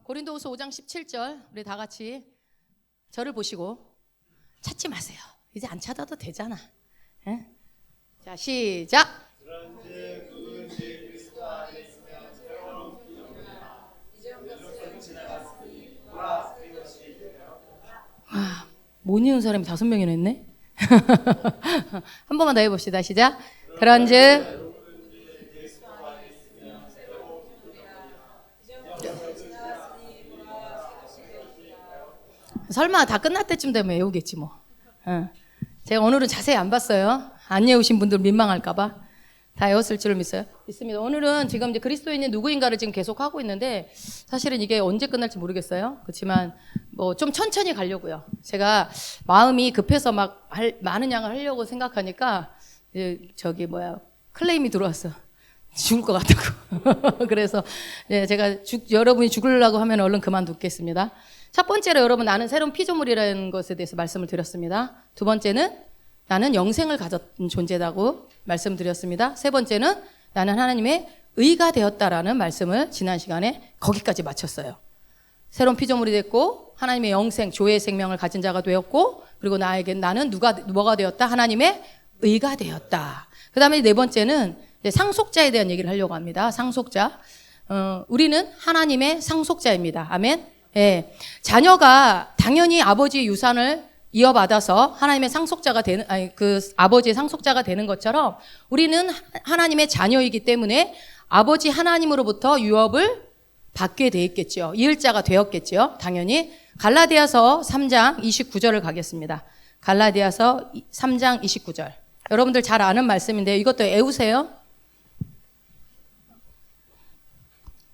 고린도후서 5장 17절 우리 다 같이 저를 보시고 찾지 마세요. 이제 안 찾아도 되잖아. 예? 자, 시작. 와, 못 읽은 사람이 5명이나 했네. 한 번만 더 해봅시다. 시작. 그런즉 설마 다 끝날 때쯤 되면 외우겠지 뭐. 제가 오늘은 자세히 안 봤어요. 안 외우신 분들 민망할까봐. 다 외웠을 줄을 믿습니다. 오늘은 지금 이제 그리스도인이 누구인가를 지금 계속 하고 있는데 사실은 이게 언제 끝날지 모르겠어요. 그렇지만 뭐 좀 천천히 가려고요. 제가 마음이 급해서 막 많은 양을 하려고 생각하니까 클레임이 들어왔어. 죽을 것 같다고. 그래서 제가 여러분이 죽으려고 하면 얼른 그만두겠습니다. 첫 번째로 여러분 나는 새로운 피조물이라는 것에 대해서 말씀을 드렸습니다. 두 번째는 나는 영생을 가졌던 존재다고 말씀드렸습니다. 세 번째는 나는 하나님의 의가 되었다라는 말씀을 지난 시간에 거기까지 마쳤어요. 새로운 피조물이 됐고 하나님의 영생, 조의 생명을 가진 자가 되었고 그리고 나는 뭐가 되었다? 하나님의 의가 되었다. 그 다음에 네 번째는 상속자에 대한 얘기를 하려고 합니다. 상속자. 우리는 하나님의 상속자입니다. 아멘. 예. 자녀가 당연히 아버지의 유산을 이어받아서 하나님의 상속자가 아버지의 상속자가 되는 것처럼 우리는 하나님의 자녀이기 때문에 아버지 하나님으로부터 유업을 받게 돼 있겠죠. 이을 자가 되었겠죠. 당연히. 갈라디아서 3장 29절을 가겠습니다. 갈라디아서 3장 29절. 여러분들 잘 아는 말씀인데요. 이것도 외우세요.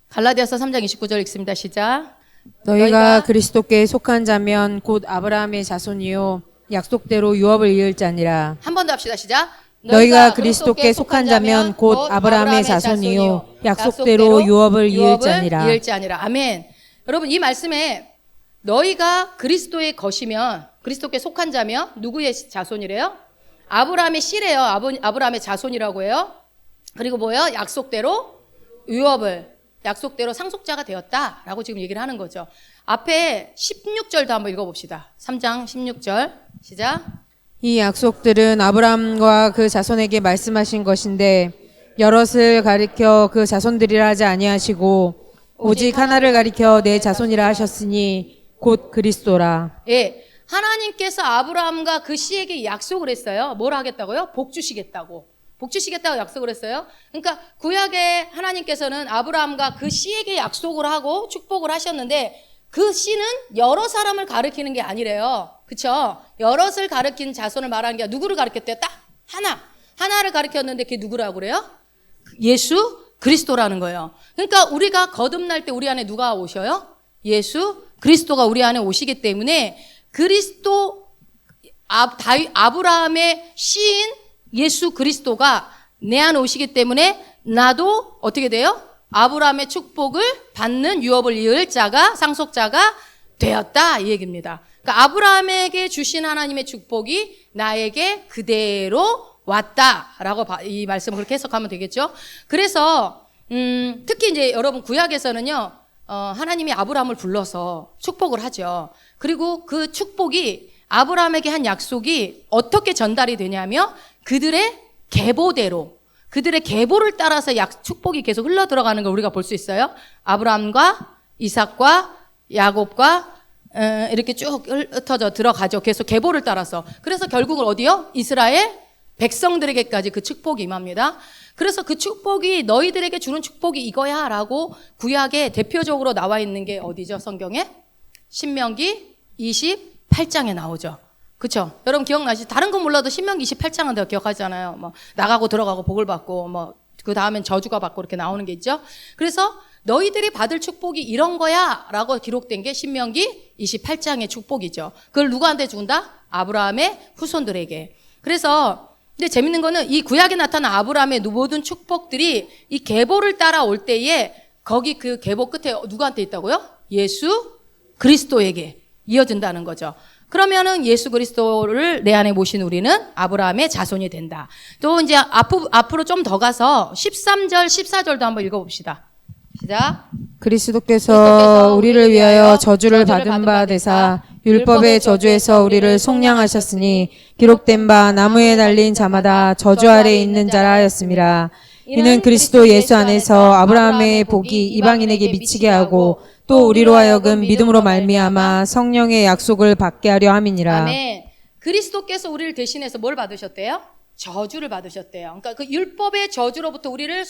갈라디아서 3장 29절 읽습니다. 시작. 너희가 그리스도께 속한 자면 곧 아브라함의 자손이요 약속대로 유업을 이을 자니라. 한 번 더 합시다. 시작. 너희가 그리스도께 속한 자면 곧 아브라함의 자손이요 약속대로 유업을 이을 자니라. 아멘. 여러분 이 말씀에 너희가 그리스도의 것이면 그리스도께 속한 자면 누구의 자손이래요? 아브라함의 씨래요. 아브라함의 자손이라고 해요. 그리고 뭐예요? 약속대로 유업을 약속대로 상속자가 되었다라고 지금 얘기를 하는 거죠. 앞에 16절도 한번 읽어봅시다. 3장 16절 시작. 이 약속들은 아브라함과 그 자손에게 말씀하신 것인데 여럿을 가리켜 그 자손들이라 하지 아니하시고 오직 하나를 가리켜 내 자손이라 하셨으니 곧 그리스도라. 예, 하나님께서 아브라함과 그 씨에게 약속을 했어요. 뭘 하겠다고요? 복 주시겠다고 약속을 했어요. 그러니까 구약의 하나님께서는 아브라함과 그 씨에게 약속을 하고 축복을 하셨는데 그 씨는 여러 사람을 가리키는 게 아니래요. 그쵸? 여럿을 가리킨 자손을 말하는 게 누구를 가리켰대요? 딱 하나를 가리켰는데 그게 누구라고 그래요? 예수 그리스도라는 거예요. 그러니까 우리가 거듭날 때 우리 안에 누가 오셔요? 예수 그리스도가 우리 안에 오시기 때문에 그리스도 아브라함의 씨인 예수 그리스도가 내 안에 오시기 때문에 나도 어떻게 돼요? 아브라함의 축복을 받는 유업을 이을 자가 상속자가 되었다 이 얘기입니다. 그러니까 아브라함에게 주신 하나님의 축복이 나에게 그대로 왔다라고 이 말씀을 그렇게 해석하면 되겠죠. 그래서 특히 이제 여러분 구약에서는요 하나님이 아브라함을 불러서 축복을 하죠. 그리고 그 축복이 아브라함에게 한 약속이 어떻게 전달이 되냐면 그들의 계보를 따라서 축복이 계속 흘러 들어가는 걸 우리가 볼 수 있어요. 아브라함과 이삭과 야곱과 이렇게 쭉 흩어져 들어가죠. 계속 계보를 따라서. 그래서 결국은 어디요? 이스라엘 백성들에게까지 그 축복이 임합니다. 그래서 그 축복이 너희들에게 주는 축복이 이거야 라고 구약에 대표적으로 나와 있는 게 어디죠? 성경에? 신명기 28장에 나오죠. 그쵸? 여러분 기억나시죠? 다른 건 몰라도 신명기 28장은 더 기억하잖아요. 뭐 나가고 들어가고 복을 받고 뭐 그 다음엔 저주가 받고 이렇게 나오는 게 있죠. 그래서 너희들이 받을 축복이 이런 거야 라고 기록된 게 신명기 28장의 축복이죠. 그걸 누구한테 준다? 아브라함의 후손들에게. 그래서 근데 재밌는 거는 이 구약에 나타난 아브라함의 모든 축복들이 이 계보를 따라올 때에 거기 그 계보 끝에 누구한테 있다고요? 예수 그리스도에게 이어진다는 거죠. 그러면은 예수 그리스도를 내 안에 모신 우리는 아브라함의 자손이 된다. 또 이제 앞으로 좀 더 가서 13절, 14절도 한번 읽어봅시다. 시작. 그리스도께서 우리를 위하여 저주를 받은 바 되사 율법의 저주에서 우리를 속량하셨으니 기록된 바 나무에 달린 자마다 저주 아래 있는 자라 하였음이라. 이는 그리스도 예수 안에서 아브라함의 복이 이방인에게 미치게 하고 또 우리로 하여금 믿음으로 말미암아 성령의 약속을 받게 하려 함이니라. 아멘. 그리스도께서 우리를 대신해서 뭘 받으셨대요? 저주를 받으셨대요. 그러니까 그 율법의 저주로부터 우리를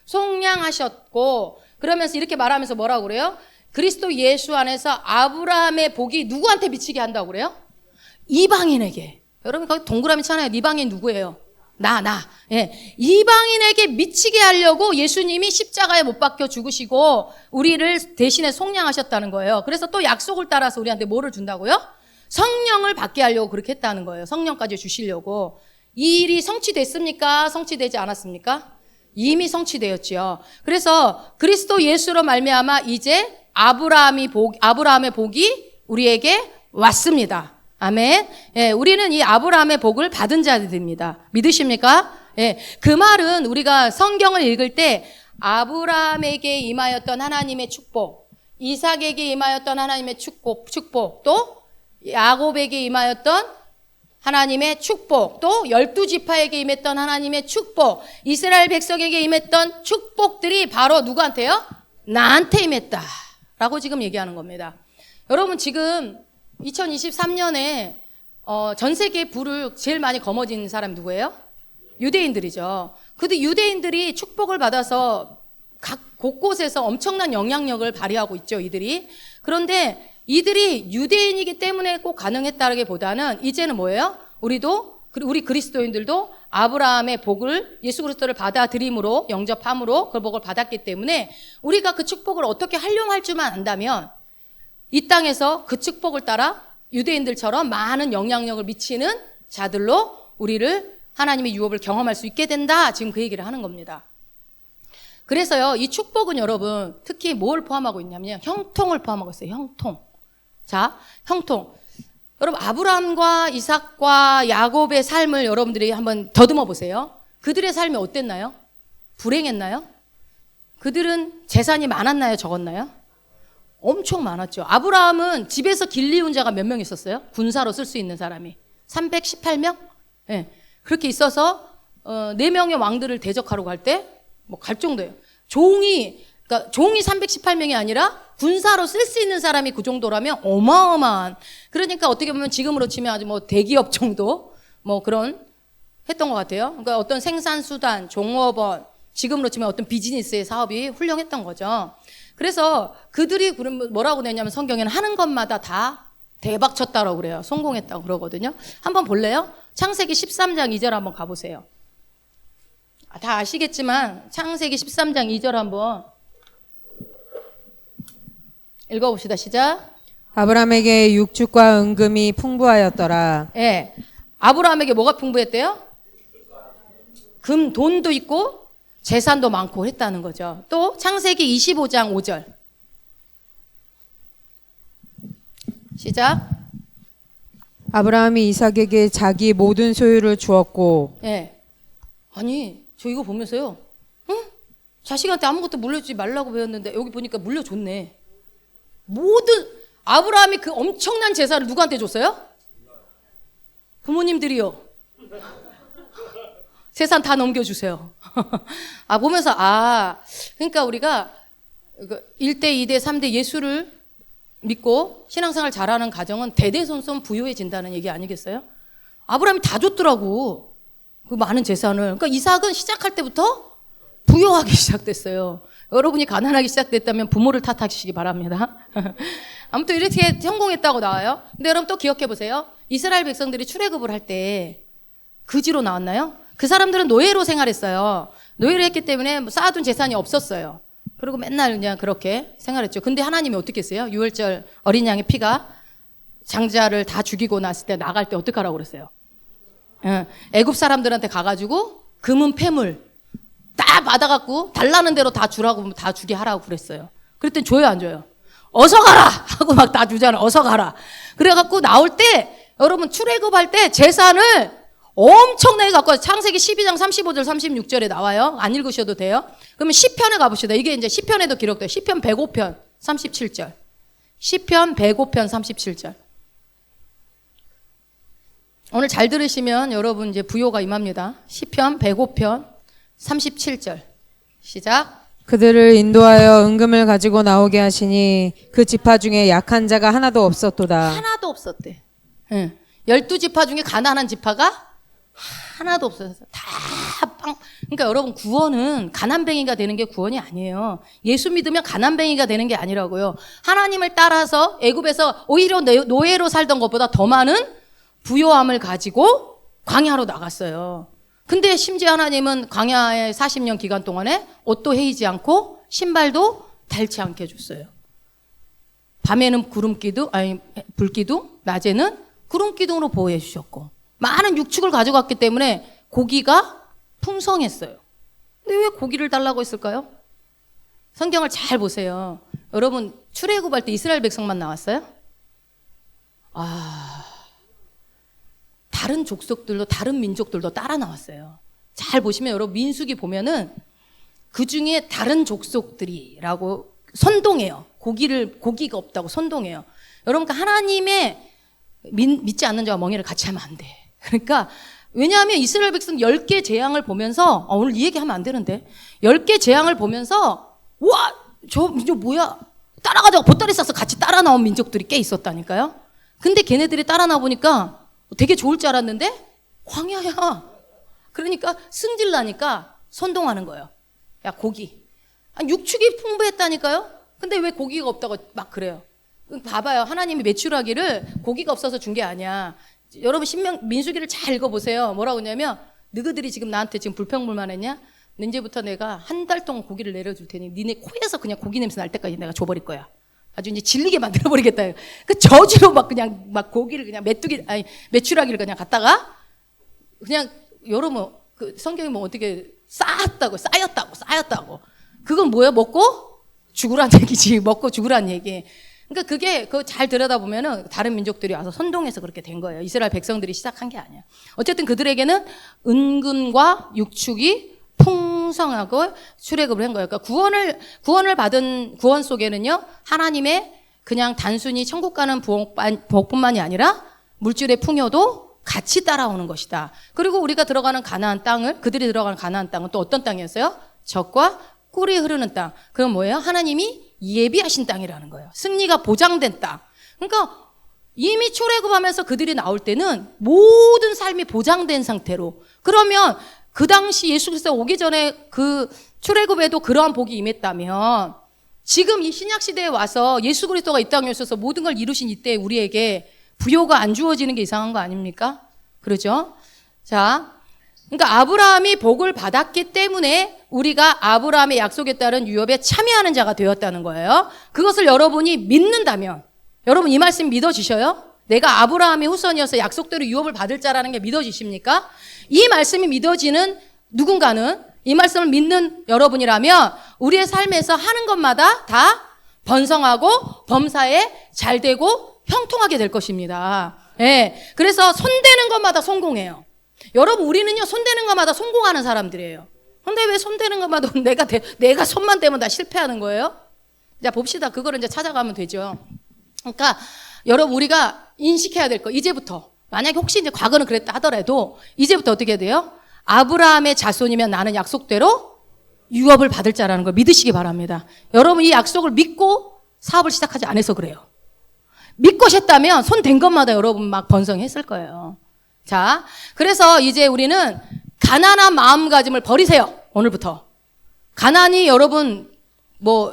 속량하셨고, 그러면서 이렇게 말하면서 뭐라고 그래요? 그리스도 예수 안에서 아브라함의 복이 누구한테 미치게 한다고 그래요? 이방인에게. 여러분 거기 동그라미 쳐놔요. 이방인 누구예요? 나. 예. 이방인에게 미치게 하려고 예수님이 십자가에 못 박혀 죽으시고 우리를 대신에 속량하셨다는 거예요. 그래서 또 약속을 따라서 우리한테 뭐를 준다고요? 성령을 받게 하려고 그렇게 했다는 거예요. 성령까지 주시려고. 이 일이 성취됐습니까? 성취되지 않았습니까? 이미 성취되었지요. 그래서 그리스도 예수로 말미암아 이제 아브라함의 복이 우리에게 왔습니다. 아멘. 예, 우리는 이 아브라함의 복을 받은 자들입니다. 믿으십니까? 예, 그 말은 우리가 성경을 읽을 때 아브라함에게 임하였던 하나님의 축복, 이삭에게 임하였던 하나님의 축복, 또 야곱에게 임하였던 하나님의 축복, 또 12지파에게 임했던 하나님의 축복, 이스라엘 백성에게 임했던 축복들이 바로 누구한테요? 나한테 임했다 라고 지금 얘기하는 겁니다. 여러분 지금 2023년에 전 세계 부를 제일 많이 거머쥔 사람 누구예요? 유대인들이죠. 근데 유대인들이 축복을 받아서 각 곳곳에서 엄청난 영향력을 발휘하고 있죠, 이들이. 그런데 이들이 유대인이기 때문에 꼭 가능했다기보다는 이제는 뭐예요? 우리 그리스도인들도 아브라함의 복을 예수 그리스도를 받아들임으로 영접함으로 그 복을 받았기 때문에 우리가 그 축복을 어떻게 활용할 줄만 안다면 이 땅에서 그 축복을 따라 유대인들처럼 많은 영향력을 미치는 자들로 우리를 하나님의 유업을 경험할 수 있게 된다. 지금 그 얘기를 하는 겁니다. 그래서요, 이 축복은 여러분 특히 뭘 포함하고 있냐면요. 형통을 포함하고 있어요. 형통. 자, 형통. 여러분 아브라함과 이삭과 야곱의 삶을 여러분들이 한번 더듬어 보세요. 그들의 삶이 어땠나요? 불행했나요? 그들은 재산이 많았나요? 적었나요? 엄청 많았죠. 아브라함은 집에서 길리운 자가 몇 명 있었어요? 군사로 쓸 수 있는 사람이 318명? 네. 그렇게 있어서 4명의 왕들을 대적하러 갈 때 뭐 갈 정도예요. 종이 318명이 아니라 군사로 쓸 수 있는 사람이 그 정도라면 어마어마한. 그러니까 어떻게 보면 지금으로 치면 아주 뭐 대기업 정도 뭐 그런 했던 것 같아요. 그러니까 어떤 생산수단, 종업원, 지금으로 치면 어떤 비즈니스의 사업이 훌륭했던 거죠. 그래서 그들이 뭐라고 되냐면 성경에는 하는 것마다 다 대박 쳤다라고 그래요. 성공했다고 그러거든요. 한번 볼래요? 창세기 13장 2절 한번 가보세요. 다 아시겠지만 창세기 13장 2절 한번 읽어봅시다. 시작. 아브라함에게 육축과 은금이 풍부하였더라. 예. 아브라함에게 뭐가 풍부했대요? 돈도 있고 재산도 많고 했다는 거죠. 또 창세기 25장 5절. 시작. 아브라함이 이삭에게 자기 모든 소유를 주었고. 예. 아니, 저 이거 보면서요. 응? 자식한테 아무것도 물려주지 말라고 배웠는데 여기 보니까 물려줬네. 아브라함이 그 엄청난 재산을 누구한테 줬어요? 부모님들이요. 재산 다 넘겨주세요. 보면서, 그러니까 우리가 1대, 2대, 3대 예수를 믿고 신앙생활 잘하는 가정은 대대손손 부유해진다는 얘기 아니겠어요? 아브라함이 다 줬더라고. 그 많은 재산을. 그러니까 이삭은 시작할 때부터 부유하기 시작됐어요. 여러분이 가난하기 시작됐다면 부모를 탓하시기 바랍니다. 아무튼 이렇게 성공했다고 나와요. 근데 여러분 또 기억해 보세요. 이스라엘 백성들이 출애굽을 할 때 그지로 나왔나요? 그 사람들은 노예로 생활했어요. 노예를 했기 때문에 쌓아둔 재산이 없었어요. 그리고 맨날 그냥 그렇게 생활했죠. 근데 하나님이 어떻게 했어요? 유월절 어린 양의 피가 장자를 다 죽이고 났을 때 나갈 때 어떻게 하라고 그랬어요? 애굽 사람들한테 가가지고 금은 패물 다 받아갖고 달라는 대로 다 주라고 다 주게 하라고 그랬어요. 그랬더니 줘요, 안 줘요? 어서 가라 하고 막 다 주잖아. 어서 가라. 그래갖고 나올 때 여러분 출애굽할 때 재산을 엄청나게 갖고 와서 창세기 12장 35절 36절에 나와요. 안 읽으셔도 돼요. 그러면 시편에 가봅시다. 이게 이제 시편에도 기록돼요. 시편 105편 37절. 시편 105편 37절. 오늘 잘 들으시면 여러분 이제 부요가 임합니다. 시편 105편 37절. 시작. 그들을 인도하여 은금을 가지고 나오게 하시니 그 지파 중에 약한 자가 하나도 없었도다. 하나도 없었대. 12지파 중에 가난한 지파가 하나도 없었어요. 그러니까 여러분 구원은 가난뱅이가 되는 게 구원이 아니에요. 예수 믿으면 가난뱅이가 되는 게 아니라고요. 하나님을 따라서 애굽에서 오히려 노예로 살던 것보다 더 많은 부요함을 가지고 광야로 나갔어요. 근데 심지어 하나님은 광야의 40년 기간 동안에 옷도 헤이지 않고 신발도 닳지 않게 해줬어요. 밤에는 불기둥, 낮에는 구름기둥으로 보호해 주셨고 많은 육축을 가져갔기 때문에 고기가 풍성했어요. 근데 왜 고기를 달라고 했을까요? 성경을 잘 보세요. 여러분 출애굽할 때 이스라엘 백성만 나왔어요? 다른 족속들도 다른 민족들도 따라 나왔어요. 잘 보시면 여러분 민수기 보면은 그 중에 다른 족속들이라고 선동해요. 고기가 없다고 선동해요. 여러분 하나님의 믿지 않는 자와 멍에를 같이 하면 안 돼. 그러니까 왜냐하면 이스라엘 백성 10개 재앙을 보면서 오늘 이 얘기하면 안 되는데 10개 재앙을 보면서 와, 저 민족 뭐야? 따라가자고 보따리 싸서 같이 따라 나온 민족들이 꽤 있었다니까요. 근데 걔네들이 따라 나보니까 되게 좋을 줄 알았는데 광야야. 그러니까 승질 나니까 선동하는 거예요. 야 고기. 육축이 풍부했다니까요. 근데 왜 고기가 없다고 막 그래요. 봐봐요. 하나님이 메추라기를 고기가 없어서 준 게 아니야. 여러분 민수기를 잘 읽어보세요. 뭐라고 하냐면 너희들이 지금 나한테 지금 불평불만했냐? 이제부터 내가 한 달 동안 고기를 내려줄 테니 니네 코에서 그냥 고기 냄새 날 때까지 내가 줘버릴 거야. 아주 이제 질리게 만들어버리겠다. 그 저주로 막 고기를 그냥 메추라기를 그냥 갖다가 그냥 여러분 그 성경이 뭐 어떻게 쌓였다고. 그건 뭐야? 먹고 죽으란 얘기지. 먹고 죽으란 얘기. 그러니까 그게 잘 들여다보면은 다른 민족들이 와서 선동해서 그렇게 된 거예요. 이스라엘 백성들이 시작한 게 아니야. 어쨌든 그들에게는 은근과 육축이 풍성하고 출애굽을 한 거예요. 그러니까 구원을 받은 구원 속에는요, 하나님의 그냥 단순히 천국 가는 복뿐만이 아니라 물질의 풍요도 같이 따라오는 것이다. 그리고 우리가 들어가는 그들이 들어가는 가나안 땅은 또 어떤 땅이었어요? 젖과 꿀이 흐르는 땅. 그건 뭐예요? 하나님이 예비하신 땅이라는 거예요. 승리가 보장된 땅. 그러니까 이미 출애굽하면서 그들이 나올 때는 모든 삶이 보장된 상태로. 그러면 그 당시 예수 그리스도가 오기 전에 그 출애굽에도 그러한 복이 임했다면 지금 이 신약 시대에 와서 예수 그리스도가 이 땅에 오셔서 모든 걸 이루신 이때 우리에게 부요가 안 주어지는 게 이상한 거 아닙니까? 그러죠? 자, 그러니까 아브라함이 복을 받았기 때문에 우리가 아브라함의 약속에 따른 유업에 참여하는 자가 되었다는 거예요. 그것을 여러분이 믿는다면, 여러분 이 말씀 믿어지셔요? 내가 아브라함의 후손이어서 약속대로 유업을 받을 자라는 게 믿어지십니까? 이 말씀이 믿어지는 누군가는, 이 말씀을 믿는 여러분이라면 우리의 삶에서 하는 것마다 다 번성하고 범사에 잘 되고 형통하게 될 것입니다. 예. 그래서 손대는 것마다 성공해요. 여러분 우리는요 손대는 것마다 성공하는 사람들이에요. 근데 왜 손대는 것마다 내가 손만 대면 다 실패하는 거예요? 자 봅시다. 그거를 이제 찾아가면 되죠. 그러니까 여러분 우리가 인식해야 될 거 이제부터 만약에 혹시 이제 과거는 그랬다 하더라도 이제부터 어떻게 해야 돼요? 아브라함의 자손이면 나는 약속대로 유업을 받을 자라는 걸 믿으시기 바랍니다. 여러분 이 약속을 믿고 사업을 시작하지 않아서 그래요. 믿고 했다면 손 댄 것마다 여러분 막 번성했을 거예요. 자, 그래서 이제 우리는 가난한 마음가짐을 버리세요. 오늘부터. 가난이 여러분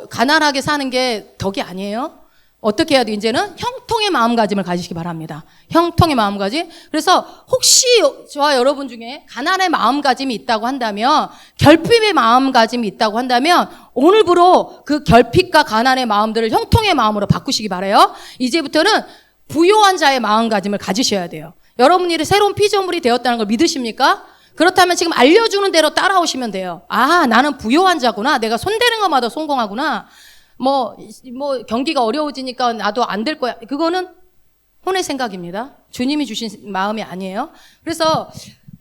가난하게 사는 게 덕이 아니에요. 어떻게 해야 돼? 이제는 형통의 마음가짐을 가지시기 바랍니다. 형통의 마음가짐. 그래서 혹시 저와 여러분 중에 가난의 마음가짐이 있다고 한다면, 결핍의 마음가짐이 있다고 한다면 오늘부로 그 결핍과 가난의 마음들을 형통의 마음으로 바꾸시기 바라요. 이제부터는 부요한 자의 마음가짐을 가지셔야 돼요. 여러분이 새로운 피조물이 되었다는 걸 믿으십니까? 그렇다면 지금 알려주는 대로 따라오시면 돼요. 아, 나는 부요한 자구나. 내가 손대는 것마다 성공하구나. 경기가 어려워지니까 나도 안 될 거야. 그거는 혼의 생각입니다. 주님이 주신 마음이 아니에요. 그래서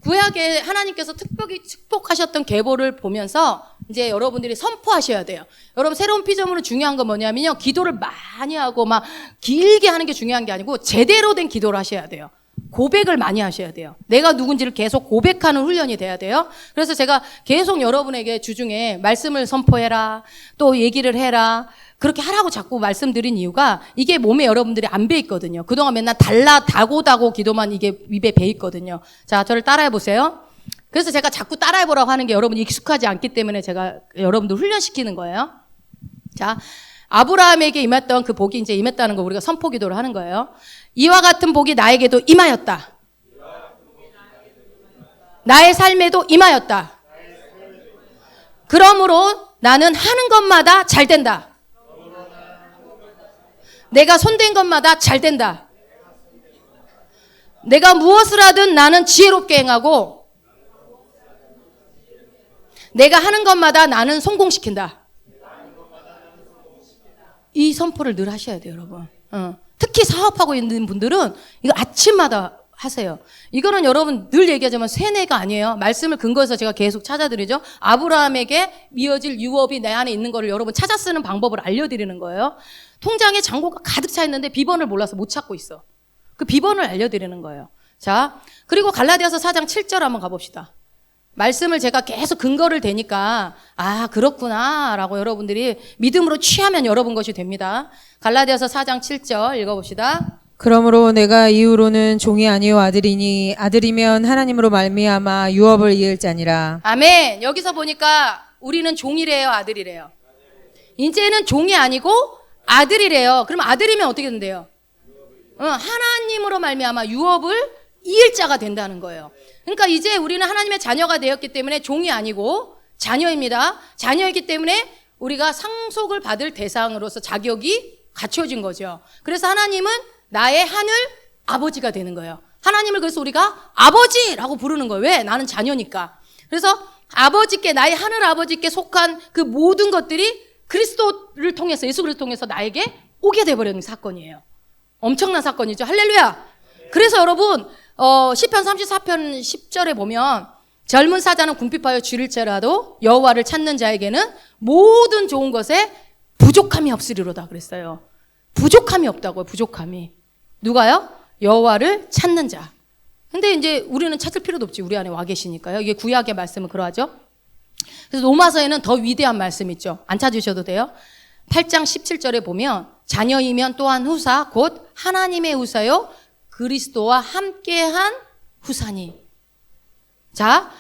구약에 하나님께서 특별히 축복하셨던 계보를 보면서 이제 여러분들이 선포하셔야 돼요. 여러분 새로운 피조물은 중요한 건 뭐냐면요. 기도를 많이 하고 막 길게 하는 게 중요한 게 아니고 제대로 된 기도를 하셔야 돼요. 고백을 많이 하셔야 돼요. 내가 누군지를 계속 고백하는 훈련이 돼야 돼요. 그래서 제가 계속 여러분에게 주중에 말씀을 선포해라, 또 얘기를 해라, 그렇게 하라고 자꾸 말씀드린 이유가 이게 몸에 여러분들이 안 배 있거든요. 그동안 맨날 다고다고 기도만 이게 입에 배 있거든요. 자, 저를 따라해 보세요. 그래서 제가 자꾸 따라해 보라고 하는 게 여러분이 익숙하지 않기 때문에 제가 여러분들 훈련시키는 거예요. 자, 아브라함에게 임했던 그 복이 이제 임했다는 거 우리가 선포 기도를 하는 거예요. 이와 같은 복이 나에게도 임하였다. 나의 삶에도 임하였다. 그러므로 나는 하는 것마다 잘 된다. 내가 손댄 것마다 잘 된다. 내가 무엇을 하든 나는 지혜롭게 행하고 내가 하는 것마다 나는 성공시킨다. 이 선포를 늘 하셔야 돼요, 여러분. 특히 사업하고 있는 분들은 이거 아침마다 하세요. 이거는 여러분 늘 얘기하지만 세뇌가 아니에요. 말씀을 근거해서 제가 계속 찾아드리죠. 아브라함에게 이어질 유업이 내 안에 있는 거를 여러분 찾아 쓰는 방법을 알려드리는 거예요. 통장에 잔고가 가득 차 있는데 비번을 몰라서 못 찾고 있어. 그 비번을 알려드리는 거예요. 자, 그리고 갈라디아서 4장 7절 한번 가봅시다. 말씀을 제가 계속 근거를 대니까 아 그렇구나 라고 여러분들이 믿음으로 취하면 여러분 것이 됩니다. 갈라디아서 4장 7절 읽어봅시다. 그러므로 내가 이후로는 종이 아니요 아들이니 아들이면 하나님으로 말미암아 유업을 이을 자니라. 아멘. 여기서 보니까 우리는 종이래요, 아들이래요? 이제는 종이 아니고 아들이래요. 그럼 아들이면 어떻게 된대요? 하나님으로 말미암아 유업을 이을 자가 된다는 거예요. 그러니까 이제 우리는 하나님의 자녀가 되었기 때문에 종이 아니고 자녀입니다. 자녀이기 때문에 우리가 상속을 받을 대상으로서 자격이 갖춰진 거죠. 그래서 하나님은 나의 하늘 아버지가 되는 거예요. 하나님을 그래서 우리가 아버지라고 부르는 거예요. 왜? 나는 자녀니까. 그래서 아버지께, 나의 하늘 아버지께 속한 그 모든 것들이 그리스도를 통해서, 예수 그리스도를 통해서 나에게 오게 돼버리는 사건이에요. 엄청난 사건이죠. 할렐루야. 그래서 여러분 시편 34편 10절에 보면 젊은 사자는 궁핍하여 줄일지라도 여호와를 찾는 자에게는 모든 좋은 것에 부족함이 없으리로다 그랬어요. 부족함이 없다고요. 부족함이. 누가요? 여호와를 찾는 자. 근데 이제 우리는 찾을 필요도 없지. 우리 안에 와 계시니까요. 이게 구약의 말씀은 그러하죠. 그래서 로마서에는 더 위대한 말씀 있죠. 안 찾으셔도 돼요. 8장 17절에 보면 자녀이면 또한 후사 곧 하나님의 후사요 그리스도와 함께한 후사니. 자,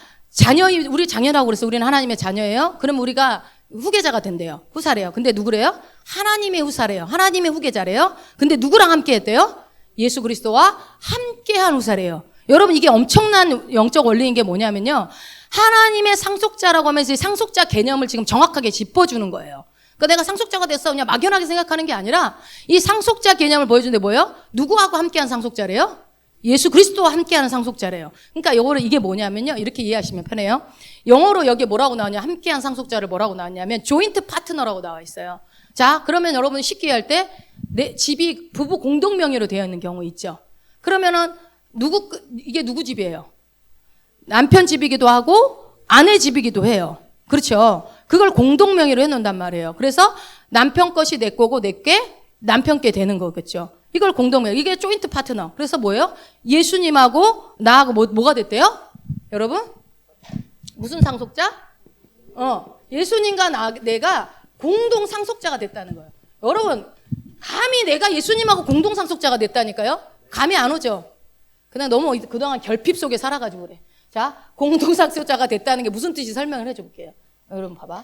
우리 자녀라고 그래서 우리는 하나님의 자녀예요. 그럼 우리가 후계자가 된대요. 후사래요. 근데 누구래요? 하나님의 후사래요. 하나님의 후계자래요. 근데 누구랑 함께 했대요? 예수 그리스도와 함께한 후사래요. 여러분 이게 엄청난 영적 원리인 게 뭐냐면요. 하나님의 상속자라고 하면서 이 상속자 개념을 지금 정확하게 짚어주는 거예요. 그러니까 내가 상속자가 됐어 그냥 막연하게 생각하는 게 아니라 이 상속자 개념을 보여주는데 뭐예요? 누구하고 함께한 상속자래요? 예수 그리스도와 함께하는 상속자래요. 그러니까 이게 뭐냐면요. 이렇게 이해하시면 편해요. 영어로 여기 뭐라고 나오냐? 함께한 상속자를 뭐라고 나왔냐면 조인트 파트너라고 나와 있어요. 자, 그러면 여러분 쉽게 할 때 내 집이 부부 공동 명의로 되어 있는 경우 있죠. 그러면은 이게 누구 집이에요? 남편 집이기도 하고 아내 집이기도 해요. 그렇죠. 그걸 공동 명의로 해놓는단 말이에요. 그래서 남편 것이 내 거고 내게 남편께 되는 거겠죠. 이걸 공동 명의. 이게 조인트 파트너. 그래서 뭐예요? 예수님하고 나하고 뭐가 됐대요? 여러분? 무슨 상속자? 예수님과 내가 공동 상속자가 됐다는 거예요. 여러분, 감히 내가 예수님하고 공동 상속자가 됐다니까요? 감이 안 오죠? 그냥 너무 그동안 결핍 속에 살아가지고 그래. 자, 공동 상속자가 됐다는 게 무슨 뜻인지 설명을 해줘 볼게요. 여러분 봐봐.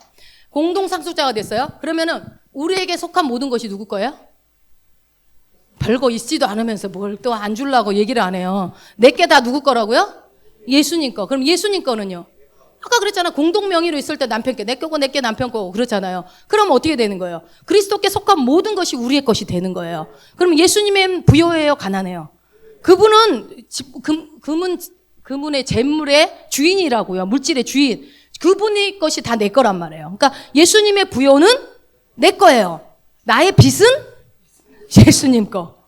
공동 상속자가 됐어요? 그러면은 우리에게 속한 모든 것이 누구 거예요? 별거 있지도 않으면서 뭘 또 안 주려고 얘기를 안 해요. 내게 다 누구 거라고요? 예수님 거. 그럼 예수님 거는요? 아까 그랬잖아. 공동 명의로 있을 때 남편께 내 거고 내게 남편 거고 그렇잖아요. 그럼 어떻게 되는 거예요? 그리스도께 속한 모든 것이 우리의 것이 되는 거예요. 그럼 예수님은 부여해요, 가난해요? 그분은 그분의 재물의 주인이라고요. 물질의 주인. 그분의 것이 다 내 거란 말이에요. 그러니까 예수님의 부여는 내 거예요. 나의 빚은 예수님 거.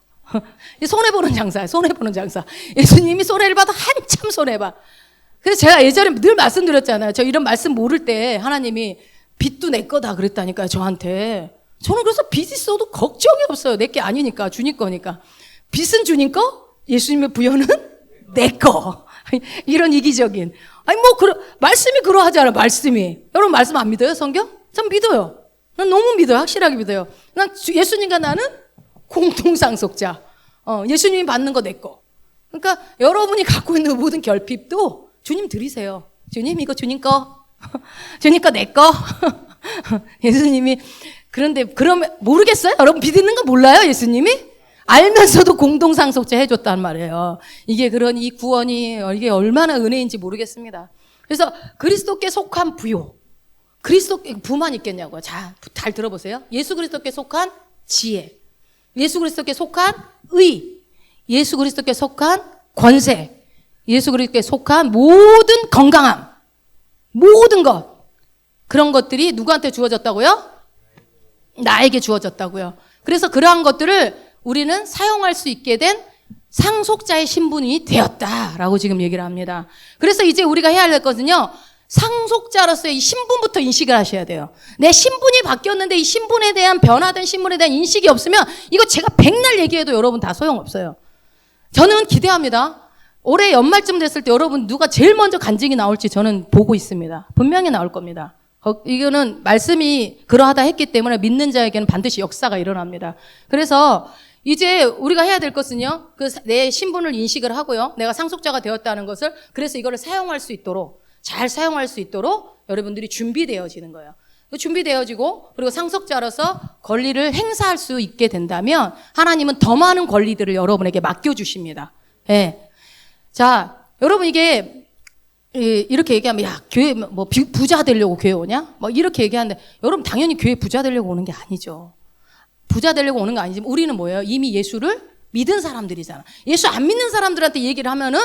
손해보는 장사예요. 손해보는 장사. 예수님이 손해를 봐도 한참 손해봐. 그래서 제가 예전에 늘 말씀드렸잖아요. 저 이런 말씀 모를 때 하나님이 빚도 내 거다 그랬다니까요, 저한테. 저는 그래서 빚 있어도 걱정이 없어요. 내 게 아니니까, 주님 거니까. 빚은 주님 거, 예수님의 부여는 내 거. 이런 이기적인. 아니, 말씀이 그러하잖아요, 말씀이. 여러분 말씀 안 믿어요, 성경? 전 믿어요. 난 너무 믿어요, 확실하게 믿어요. 난 예수님과 나는 공동상속자. 예수님이 받는 거 내 거. 그러니까 여러분이 갖고 있는 모든 결핍도 주님 드리세요. 주님, 이거 주님 거. 주님 거 내 거. 예수님이. 그런데, 그러면, 모르겠어요? 여러분 믿는 거 몰라요? 예수님이? 알면서도 공동상속자 해줬단 말이에요. 이게 이 구원이, 이게 얼마나 은혜인지 모르겠습니다. 그래서 그리스도께 속한 부요. 부만 있겠냐고요. 자, 잘 들어보세요. 예수 그리스도께 속한 지혜. 예수 그리스도께 속한 의. 예수 그리스도께 속한 권세. 예수 그리스도께 속한 모든 건강함. 모든 것. 그런 것들이 누구한테 주어졌다고요? 나에게 주어졌다고요. 그래서 그러한 것들을 우리는 사용할 수 있게 된 상속자의 신분이 되었다라고 지금 얘기를 합니다. 그래서 이제 우리가 해야 할 것은요, 상속자로서의 이 신분부터 인식을 하셔야 돼요. 내 신분이 바뀌었는데 이 신분에 대한 변화된 신분에 대한 인식이 없으면 이거 제가 백날 얘기해도 여러분 다 소용없어요. 저는 기대합니다. 올해 연말쯤 됐을 때 여러분 누가 제일 먼저 간증이 나올지 저는 보고 있습니다. 분명히 나올 겁니다. 이거는 말씀이 그러하다 했기 때문에 믿는 자에게는 반드시 역사가 일어납니다. 그래서 이제 우리가 해야 될 것은요, 내 신분을 인식을 하고요, 내가 상속자가 되었다는 것을, 그래서 이거를 사용할 수 있도록, 잘 사용할 수 있도록 여러분들이 준비되어지는 거예요. 준비되어지고, 그리고 상속자로서 권리를 행사할 수 있게 된다면 하나님은 더 많은 권리들을 여러분에게 맡겨주십니다. 예. 자, 여러분 이렇게 얘기하면, 야, 교회 부자 되려고 교회 오냐? 이렇게 얘기하는데, 여러분 당연히 교회 부자 되려고 오는 게 아니죠. 부자 되려고 오는 거 아니지만 우리는 뭐예요? 이미 예수를 믿은 사람들이잖아. 예수 안 믿는 사람들한테 얘기를 하면은,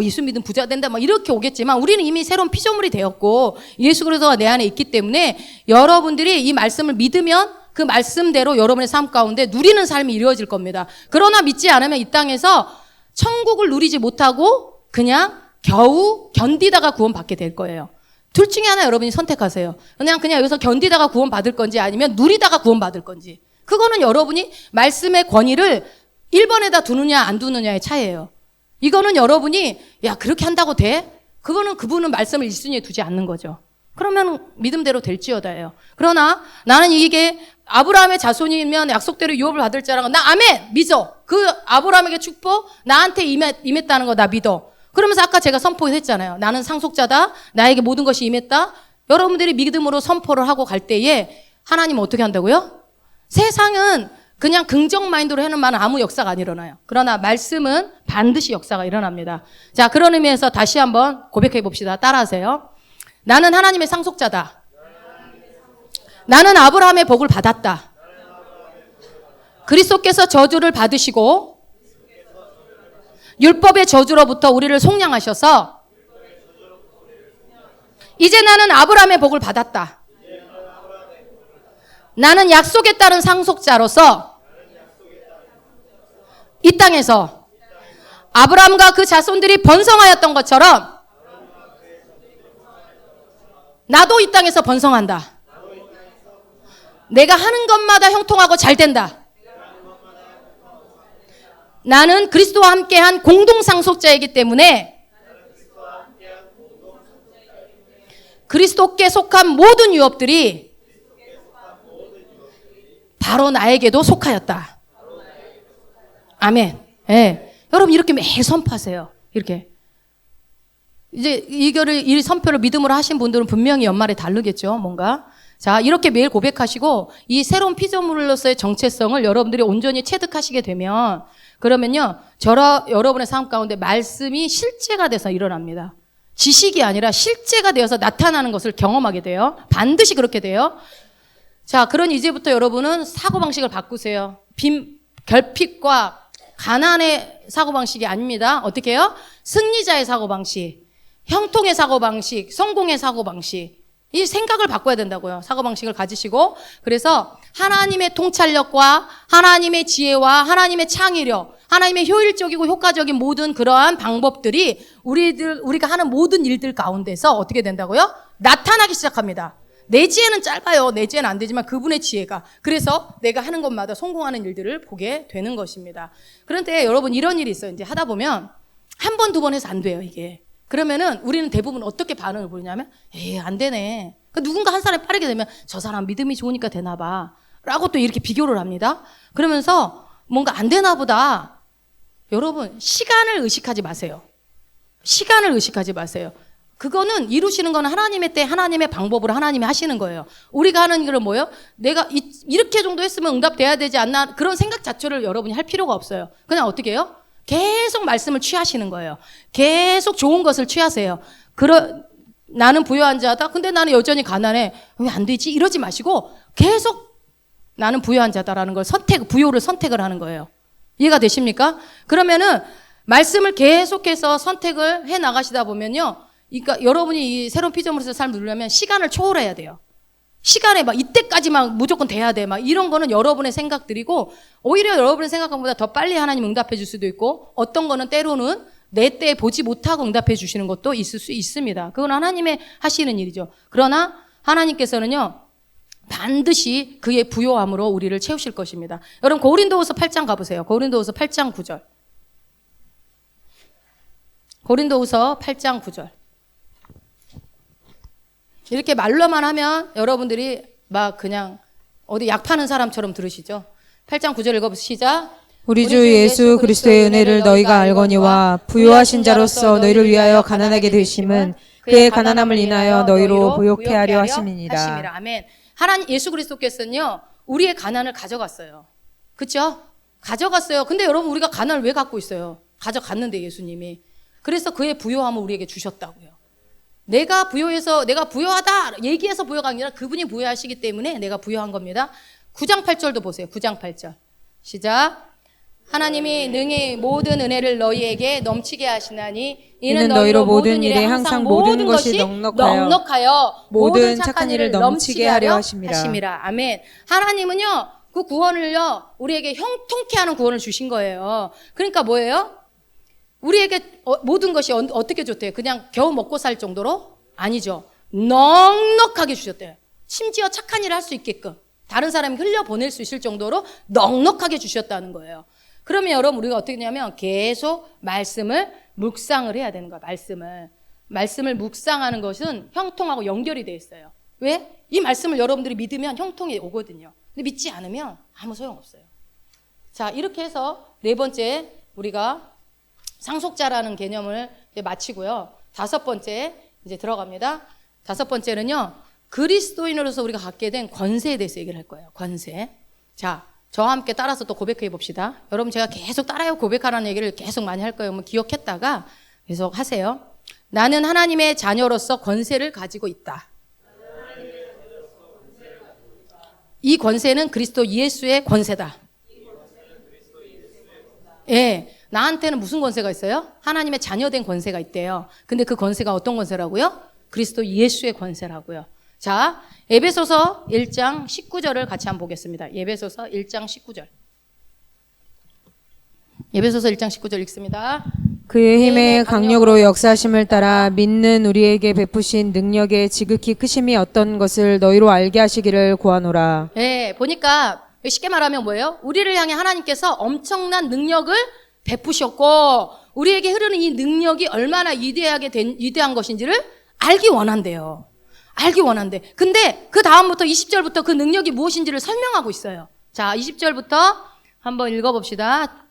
예수 믿으면 부자 된다, 이렇게 오겠지만, 우리는 이미 새로운 피조물이 되었고, 예수 그리스도가 내 안에 있기 때문에, 여러분들이 이 말씀을 믿으면 그 말씀대로 여러분의 삶 가운데 누리는 삶이 이루어질 겁니다. 그러나 믿지 않으면 이 땅에서 천국을 누리지 못하고, 그냥 겨우 견디다가 구원받게 될 거예요. 둘 중에 하나 여러분이 선택하세요. 그냥 여기서 견디다가 구원받을 건지 아니면 누리다가 구원받을 건지. 그거는 여러분이 말씀의 권위를 1번에다 두느냐 안 두느냐의 차이예요. 이거는 여러분이 그렇게 한다고 돼? 그분은 말씀을 1순위에 두지 않는 거죠. 그러면 믿음대로 될지어다예요. 그러나 나는 이게 아브라함의 자손이면 약속대로 유업을 받을 자라고, 나 아멘 믿어. 그 아브라함에게 축복 나한테 임했다는 거 나 믿어. 그러면서 아까 제가 선포했잖아요. 나는 상속자다. 나에게 모든 것이 임했다. 여러분들이 믿음으로 선포를 하고 갈 때에 하나님은 어떻게 한다고요? 세상은 그냥 긍정 마인드로 하는 말은 아무 역사가 안 일어나요. 그러나 말씀은 반드시 역사가 일어납니다. 자, 그런 의미에서 다시 한번 고백해 봅시다. 따라하세요. 나는 하나님의 상속자다. 나는 아브라함의 복을 받았다. 그리스도께서 저주를 받으시고 율법의 저주로부터 우리를 속량하셔서 이제 나는 아브라함의 복을 받았다. 나는 약속에 따른 상속자로서 이 땅에서 아브라함과 그 자손들이 번성하였던 것처럼 나도 이 땅에서 번성한다. 내가 하는 것마다 형통하고 잘 된다. 나는 그리스도와 함께한 공동상속자이기 때문에 그리스도께 속한 모든 유업들이 바로 나에게도 속하였다. 아멘. 예. 여러분 이렇게 매일 선포하세요. 이렇게. 이제 이 선포를 믿음으로 하신 분들은 분명히 연말에 다르겠죠. 뭔가. 자, 이렇게 매일 고백하시고 이 새로운 피조물로서의 정체성을 여러분들이 온전히 체득하시게 되면 그러면요. 여러분의 삶 가운데 말씀이 실제가 돼서 일어납니다. 지식이 아니라 실제가 되어서 나타나는 것을 경험하게 돼요. 반드시 그렇게 돼요. 자, 그러니 이제부터 여러분은 사고방식을 바꾸세요. 결핍과 가난의 사고방식이 아닙니다. 어떻게 해요? 승리자의 사고방식, 형통의 사고방식, 성공의 사고방식. 이 생각을 바꿔야 된다고요. 사고방식을 가지시고. 그래서 하나님의 통찰력과 하나님의 지혜와 하나님의 창의력, 하나님의 효율적이고 효과적인 모든 그러한 방법들이 우리가 하는 모든 일들 가운데서 어떻게 된다고요? 나타나기 시작합니다. 내 지혜는 짧아요. 내 지혜는 안 되지만 그분의 지혜가. 그래서 내가 하는 것마다 성공하는 일들을 보게 되는 것입니다. 그런데 여러분 이런 일이 있어요. 이제 하다 보면 한 번, 두 번 해서 안 돼요, 이게. 그러면은 우리는 대부분 어떻게 반응을 보이냐면, 안 되네. 그러니까 누군가 한 사람이 빠르게 되면 저 사람 믿음이 좋으니까 되나 봐. 라고 또 이렇게 비교를 합니다. 그러면서 뭔가 안 되나 보다. 여러분, 시간을 의식하지 마세요. 시간을 의식하지 마세요. 그거는 이루시는 건 하나님의 때, 하나님의 방법으로 하나님이 하시는 거예요. 우리가 하는 일은 뭐예요? 내가 이렇게 정도 했으면 응답돼야 되지 않나? 그런 생각 자체를 여러분이 할 필요가 없어요. 그냥 어떻게 해요? 계속 말씀을 취하시는 거예요. 계속 좋은 것을 취하세요. 나는 부유한 자다. 근데 나는 여전히 가난해. 왜 안 되지? 이러지 마시고 계속 나는 부유한 자다라는 걸 부요를 선택을 하는 거예요. 이해가 되십니까? 그러면은 말씀을 계속해서 선택을 해 나가시다 보면요. 그러니까 여러분이 이 새로운 피조물에서 삶을 누리려면 시간을 초월해야 돼요. 시간에 막 이때까지 막 무조건 돼야 돼. 막 이런 거는 여러분의 생각들이고 오히려 여러분의 생각한 것보다 더 빨리 하나님 응답해 줄 수도 있고 어떤 거는 때로는 내 때에 보지 못하고 응답해 주시는 것도 있을 수 있습니다. 그건 하나님의 하시는 일이죠. 그러나 하나님께서는요. 반드시 그의 부요함으로 우리를 채우실 것입니다. 여러분 고린도후서 8장 가보세요. 고린도후서 8장 9절. 고린도후서 8장 9절. 이렇게 말로만 하면 여러분들이 막 그냥 어디 약 파는 사람처럼 들으시죠. 8장 9절 읽어보세요. 시작. 우리 주 예수 그리스도의 은혜를 너희가 알거니와 부요하신 자로서 너희를 위하여 가난하게 되심은 그의 가난함을 인하여 너희로 부욕해 하려 하심이니라. 아멘. 하나님 예수 그리스도께서는요. 우리의 가난을 가져갔어요. 그렇죠? 가져갔어요. 근데 여러분 우리가 가난을 왜 갖고 있어요? 가져갔는데 예수님이. 그래서 그의 부요함을 우리에게 주셨다고요. 내가 부요해서 내가 부요하다 얘기해서 부요가 아니라 그분이 부요하시기 때문에 내가 부요한 겁니다. 9장 8절도 보세요. 9장 8절. 시작. 하나님이 능히 모든 은혜를 너희에게 넘치게 하시나니 이는 너희로 모든 일에 항상 모든 것이 넉넉하여 모든 착한 일을 넘치게 하려 하심이라. 아멘. 하나님은요. 그 구원을요. 우리에게 형통케 하는 구원을 주신 거예요. 그러니까 뭐예요? 우리에게 모든 것이 어떻게 줬대요? 그냥 겨우 먹고 살 정도로? 아니죠. 넉넉하게 주셨대요. 심지어 착한 일을 할 수 있게끔 다른 사람이 흘려보낼 수 있을 정도로 넉넉하게 주셨다는 거예요. 그러면 여러분 우리가 어떻게 하냐면 계속 말씀을 묵상을 해야 되는 거예요. 말씀을 묵상하는 것은 형통하고 연결이 돼 있어요. 왜? 이 말씀을 여러분들이 믿으면 형통이 오거든요. 근데 믿지 않으면 아무 소용없어요. 자, 이렇게 해서 네 번째 우리가 상속자라는 개념을 이제 마치고요. 다섯 번째 이제 들어갑니다. 다섯 번째는요. 그리스도인으로서 우리가 갖게 된 권세에 대해서 얘기를 할 거예요. 권세. 자, 저와 함께 따라서 또 고백해 봅시다. 여러분 제가 계속 따라요 고백하라는 얘기를 계속 많이 할 거예요. 기억했다가 계속 하세요. 나는 하나님의 자녀로서 권세를 가지고 있다. 이 권세는 그리스도 예수의 권세다. 예. 나한테는 무슨 권세가 있어요? 하나님의 자녀된 권세가 있대요. 근데 그 권세가 어떤 권세라고요? 그리스도 예수의 권세라고요. 자, 에베소서 1장 19절을 같이 한번 보겠습니다. 에베소서 1장 19절. 에베소서 1장 19절 읽습니다. 그의 힘의 강력으로 역사하심을 따라 믿는 우리에게 베푸신 능력의 지극히 크심이 어떤 것을 너희로 알게 하시기를 구하노라. 네, 보니까 쉽게 말하면 뭐예요? 우리를 향해 하나님께서 엄청난 능력을 베푸셨고 우리에게 흐르는 이 능력이 얼마나 위대한 것인지를 알기 원한대요. 알기 원한대. 근데 그 다음부터 20절부터 그 능력이 무엇인지를 설명하고 있어요. 자, 20절부터 한번 읽어봅시다.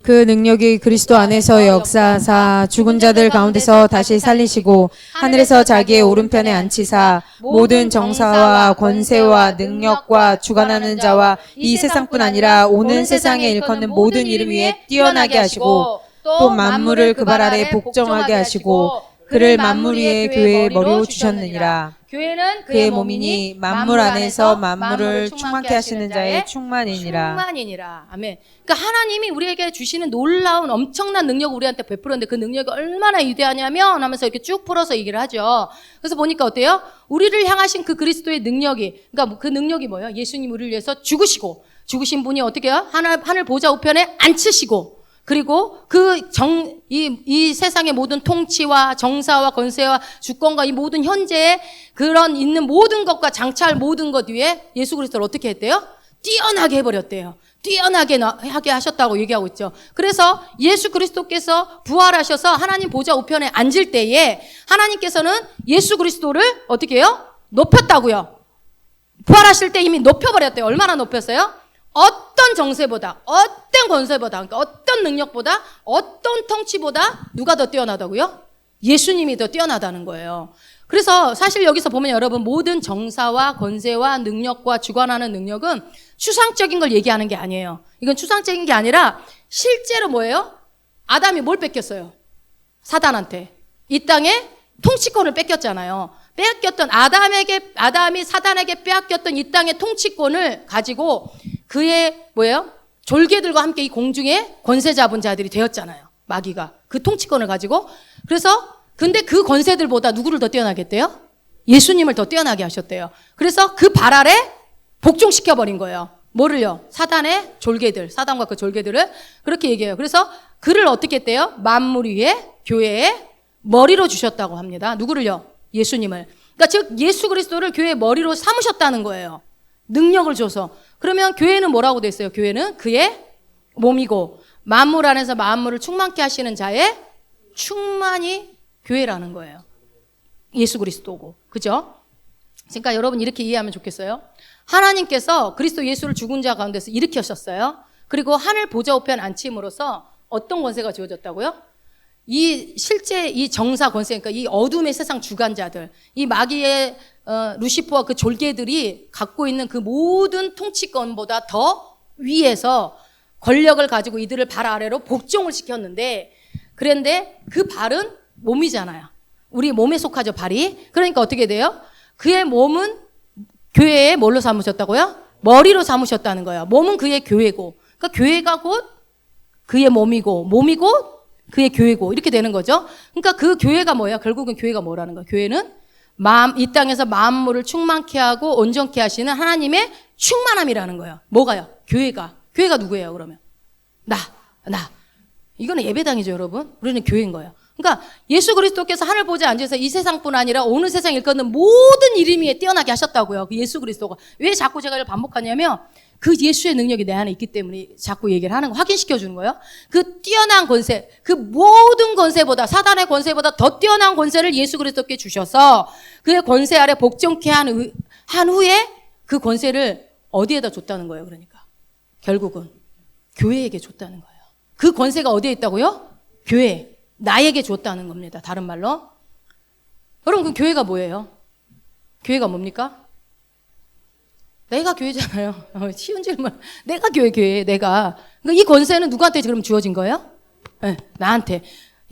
그 능력이 그리스도 안에서 역사하사 죽은 자들 가운데서 다시 살리시고 하늘에서 자기의 오른편에 앉히사 모든 정사와 권세와 능력과 주관하는 자와 이 세상뿐 아니라 오는 세상에 일컫는 모든 이름 위에 뛰어나게 하시고 또 만물을 그 발 아래 복종하게 하시고 그를 만물 위의 교회의 머리로 주셨느니라. 교회는 그의 몸이니 만물 안에서 만물을 충만케 하시는 자의 충만이니라. 충만이니라. 아멘. 그러니까 하나님이 우리에게 주시는 놀라운 엄청난 능력을 우리한테 베풀었는데 그 능력이 얼마나 위대하냐면 하면서 이렇게 쭉 풀어서 얘기를 하죠. 그래서 보니까 어때요? 우리를 향하신 그 그리스도의 능력이, 그러니까 그 능력이 뭐예요? 예수님 우리를 위해서 죽으시고, 죽으신 분이 어떻게 해요? 하늘 보좌 우편에 앉히시고, 그리고 이 세상의 모든 통치와 정사와 권세와 주권과 이 모든 현재의 그런 있는 모든 것과 장차할 모든 것 위에 예수 그리스도를 어떻게 했대요? 뛰어나게 해버렸대요. 뛰어나게 하게 하셨다고 얘기하고 있죠. 그래서 예수 그리스도께서 부활하셔서 하나님 보좌 우편에 앉을 때에 하나님께서는 예수 그리스도를 어떻게 해요? 높였다고요. 부활하실 때 이미 높여버렸대요. 얼마나 높였어요? 어떤 정세보다, 어떤 권세보다, 그러니까 어떤 능력보다, 어떤 통치보다 누가 더 뛰어나다고요? 예수님이 더 뛰어나다는 거예요. 그래서 사실 여기서 보면 여러분 모든 정사와 권세와 능력과 주관하는 능력은 추상적인 걸 얘기하는 게 아니에요. 이건 추상적인 게 아니라 실제로 뭐예요? 아담이 뭘 뺏겼어요? 사단한테. 이 땅에 통치권을 뺏겼잖아요. 아담이 사단에게 빼앗겼던 이 땅의 통치권을 가지고 그의 졸개들과 함께 이 공중에 권세 잡은 자들이 되었잖아요. 마귀가. 그 통치권을 가지고. 근데 그 권세들보다 누구를 더 뛰어나게 했대요? 예수님을 더 뛰어나게 하셨대요. 그래서 그 발 아래 복종시켜버린 거예요. 뭐를요? 사단의 졸개들, 사단과 그 졸개들을 그렇게 얘기해요. 그래서 그를 어떻게 했대요? 만물 위에 교회의 머리로 주셨다고 합니다. 누구를요? 예수님을. 그러니까 즉 예수 그리스도를 교회의 머리로 삼으셨다는 거예요. 능력을 줘서. 그러면 교회는 뭐라고 돼 있어요? 교회는 그의 몸이고 만물 안에서 만물을 충만케 하시는 자의 충만이 교회라는 거예요. 예수 그리스도고. 그죠? 그러니까 여러분 이렇게 이해하면 좋겠어요. 하나님께서 그리스도 예수를 죽은 자 가운데서 일으키셨어요. 그리고 하늘 보좌 우편 앉힘으로써 어떤 권세가 주어졌다고요? 실제 이 정사 권세, 그러니까 이 어둠의 세상 주관자들, 이 마귀의 루시퍼와 그 졸개들이 갖고 있는 그 모든 통치권보다 더 위에서 권력을 가지고 이들을 발 아래로 복종을 시켰는데, 그런데 그 발은 몸이잖아요. 우리 몸에 속하죠, 발이. 그러니까 어떻게 돼요? 그의 몸은 교회에 뭘로 삼으셨다고요? 머리로 삼으셨다는 거예요. 몸은 그의 교회고, 그러니까 교회가 곧 그의 몸이고, 몸이 곧 그의 교회고, 이렇게 되는 거죠. 그러니까 그 교회가 뭐예요? 결국은 교회가 뭐라는 거예요? 교회는 이 땅에서 만물을 충만케 하고 온전케 하시는 하나님의 충만함이라는 거예요. 뭐가요? 교회가 누구예요, 그러면? 나. 이거는 예배당이죠, 여러분. 우리는 교회인 거예요. 그러니까 예수 그리스도께서 하늘 보좌에 앉아서 이 세상뿐 아니라 어느 세상 일컫는 모든 이름 위에 뛰어나게 하셨다고요. 그 예수 그리스도가. 왜 자꾸 제가 이걸 반복하냐면 그 예수의 능력이 내 안에 있기 때문에 자꾸 얘기를 하는 거, 확인시켜 주는 거예요. 그 뛰어난 권세, 그 모든 권세보다, 사단의 권세보다 더 뛰어난 권세를 예수 그리스도께 주셔서 그의 권세 아래 복종케 한 후에 그 권세를 어디에다 줬다는 거예요, 그러니까. 결국은 교회에게 줬다는 거예요. 그 권세가 어디에 있다고요? 교회. 나에게 줬다는 겁니다. 다른 말로. 여러분, 그 교회가 뭐예요? 교회가 뭡니까? 내가 교회잖아요. 쉬운 질문. 내가 교회, 내가. 그러니까 이 권세는 누구한테 그럼 주어진 거예요? 네, 나한테.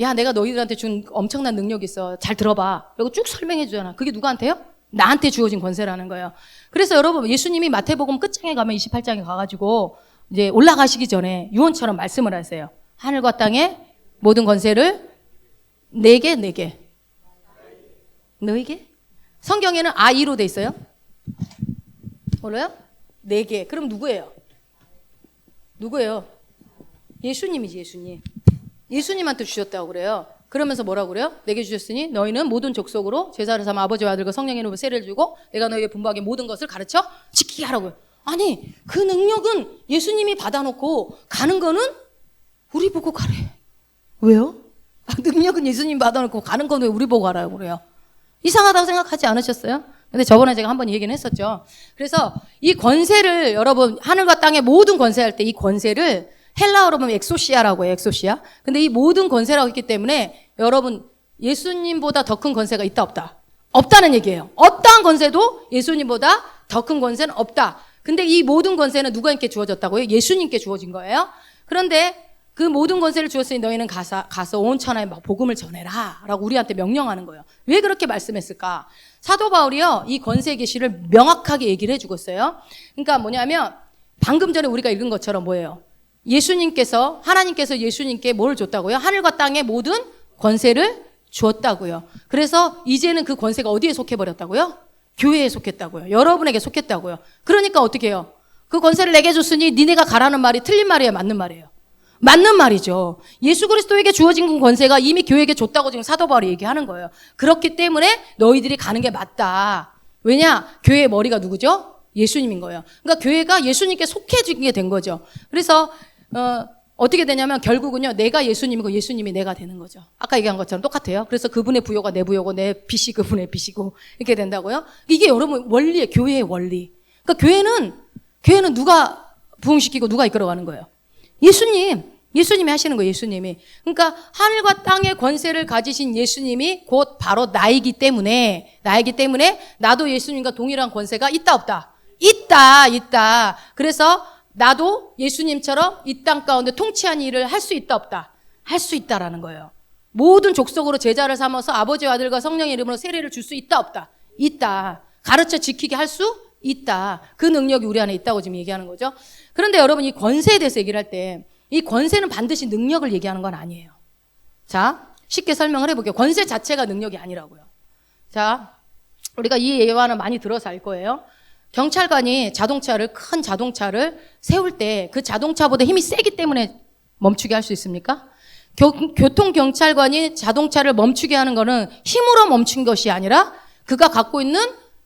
야, 내가 너희들한테 준 엄청난 능력이 있어. 잘 들어봐. 그리고 쭉 설명해 주잖아. 그게 누구한테요? 나한테 주어진 권세라는 거예요. 그래서 여러분, 예수님이 마태복음 끝장에 가면 28장에 가가지고 이제 올라가시기 전에 유언처럼 말씀을 하세요. 하늘과 땅에 모든 권세를 내게. 너에게? 성경에는 아이로 돼 있어요. 몰라요? 내게. 그럼 누구예요? 예수님이지, 예수님. 예수님한테 주셨다고 그래요. 그러면서 뭐라고 그래요? 내게 주셨으니 너희는 모든 족속으로 제사를 삼아 아버지와 아들과 성령의 이름으로 세례를 주고 내가 너희에게 분부하게 모든 것을 가르쳐 지키게 하라고요. 아니, 그 능력은 예수님이 받아놓고 가는 거는 우리 보고 가래. 왜요? 능력은 예수님 받아놓고 가는 건 왜 우리 보고 가라고 그래요? 이상하다고 생각하지 않으셨어요? 근데 저번에 제가 한번 얘기는 했었죠. 그래서 이 권세를 여러분, 하늘과 땅의 모든 권세할 때 이 권세를 헬라어로 보면 엑소시아라고 해요, 엑소시아. 근데 이 모든 권세라고 했기 때문에 여러분, 예수님보다 더 큰 권세가 있다, 없다? 없다는 얘기예요. 어떠한 권세도 예수님보다 더 큰 권세는 없다. 근데 이 모든 권세는 누구에게 주어졌다고요? 예수님께 주어진 거예요. 그런데 그 모든 권세를 주었으니 너희는 가서 온 천하에 막 복음을 전해라 라고 우리한테 명령하는 거예요. 왜 그렇게 말씀했을까? 사도 바울이요, 이 권세 계시를 명확하게 얘기를 해주고 있어요. 그러니까 뭐냐면 방금 전에 우리가 읽은 것처럼 뭐예요? 하나님께서 예수님께 뭘 줬다고요? 하늘과 땅의 모든 권세를 주었다고요. 그래서 이제는 그 권세가 어디에 속해버렸다고요? 교회에 속했다고요. 여러분에게 속했다고요. 그러니까 어떻게 해요? 그 권세를 내게 줬으니 니네가 가라는 말이 틀린 말이에요? 맞는 말이에요? 맞는 말이죠. 예수 그리스도에게 주어진 권세가 이미 교회에게 줬다고 지금 사도 바울이 얘기하는 거예요. 그렇기 때문에 너희들이 가는 게 맞다. 왜냐? 교회의 머리가 누구죠? 예수님인 거예요. 그러니까 교회가 예수님께 속해지게 된 거죠. 그래서 어떻게 되냐면 결국은요, 내가 예수님이고 예수님이 내가 되는 거죠. 아까 얘기한 것처럼 똑같아요. 그래서 그분의 부요가 내 부요고 내 빚이 그분의 빚이고 이렇게 된다고요. 이게 여러분 원리예요. 교회의 원리. 그러니까 교회는 누가 부흥시키고 누가 이끌어가는 거예요? 예수님이 하시는 거예요. 예수님이. 그러니까 하늘과 땅의 권세를 가지신 예수님이 곧 바로 나이기 때문에 나도 예수님과 동일한 권세가 있다 없다? 있다. 그래서 나도 예수님처럼 이 땅 가운데 통치한 일을 할 수 있다 없다? 할 수 있다라는 거예요. 모든 족속으로 제자를 삼아서 아버지와 아들과 성령의 이름으로 세례를 줄 수 있다 없다? 있다. 가르쳐 지키게 할 수 있다. 그 능력이 우리 안에 있다고 지금 얘기하는 거죠. 그런데 여러분, 이 권세에 대해서 얘기를 할 때 이 권세는 반드시 능력을 얘기하는 건 아니에요. 자, 쉽게 설명을 해볼게요. 권세 자체가 능력이 아니라고요. 자, 우리가 이 예화는 많이 들어서 알 거예요. 경찰관이 큰 자동차를 세울 때 그 자동차보다 힘이 세기 때문에 멈추게 할 수 있습니까? 교통경찰관이 자동차를 멈추게 하는 거는 힘으로 멈춘 것이 아니라 그가 갖고 있는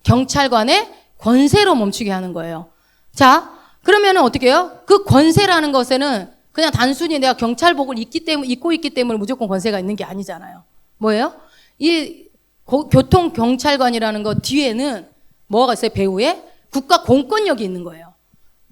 경찰관의 권세로 멈추게 하는 거예요. 자, 그러면은 어떻게 해요? 그 권세라는 것에는 그냥 단순히 내가 경찰복을 입고 있기 때문에 무조건 권세가 있는 게 아니잖아요. 뭐예요? 이 교통경찰관이라는 것 뒤에는 뭐가 있어요? 배후에 국가 공권력이 있는 거예요.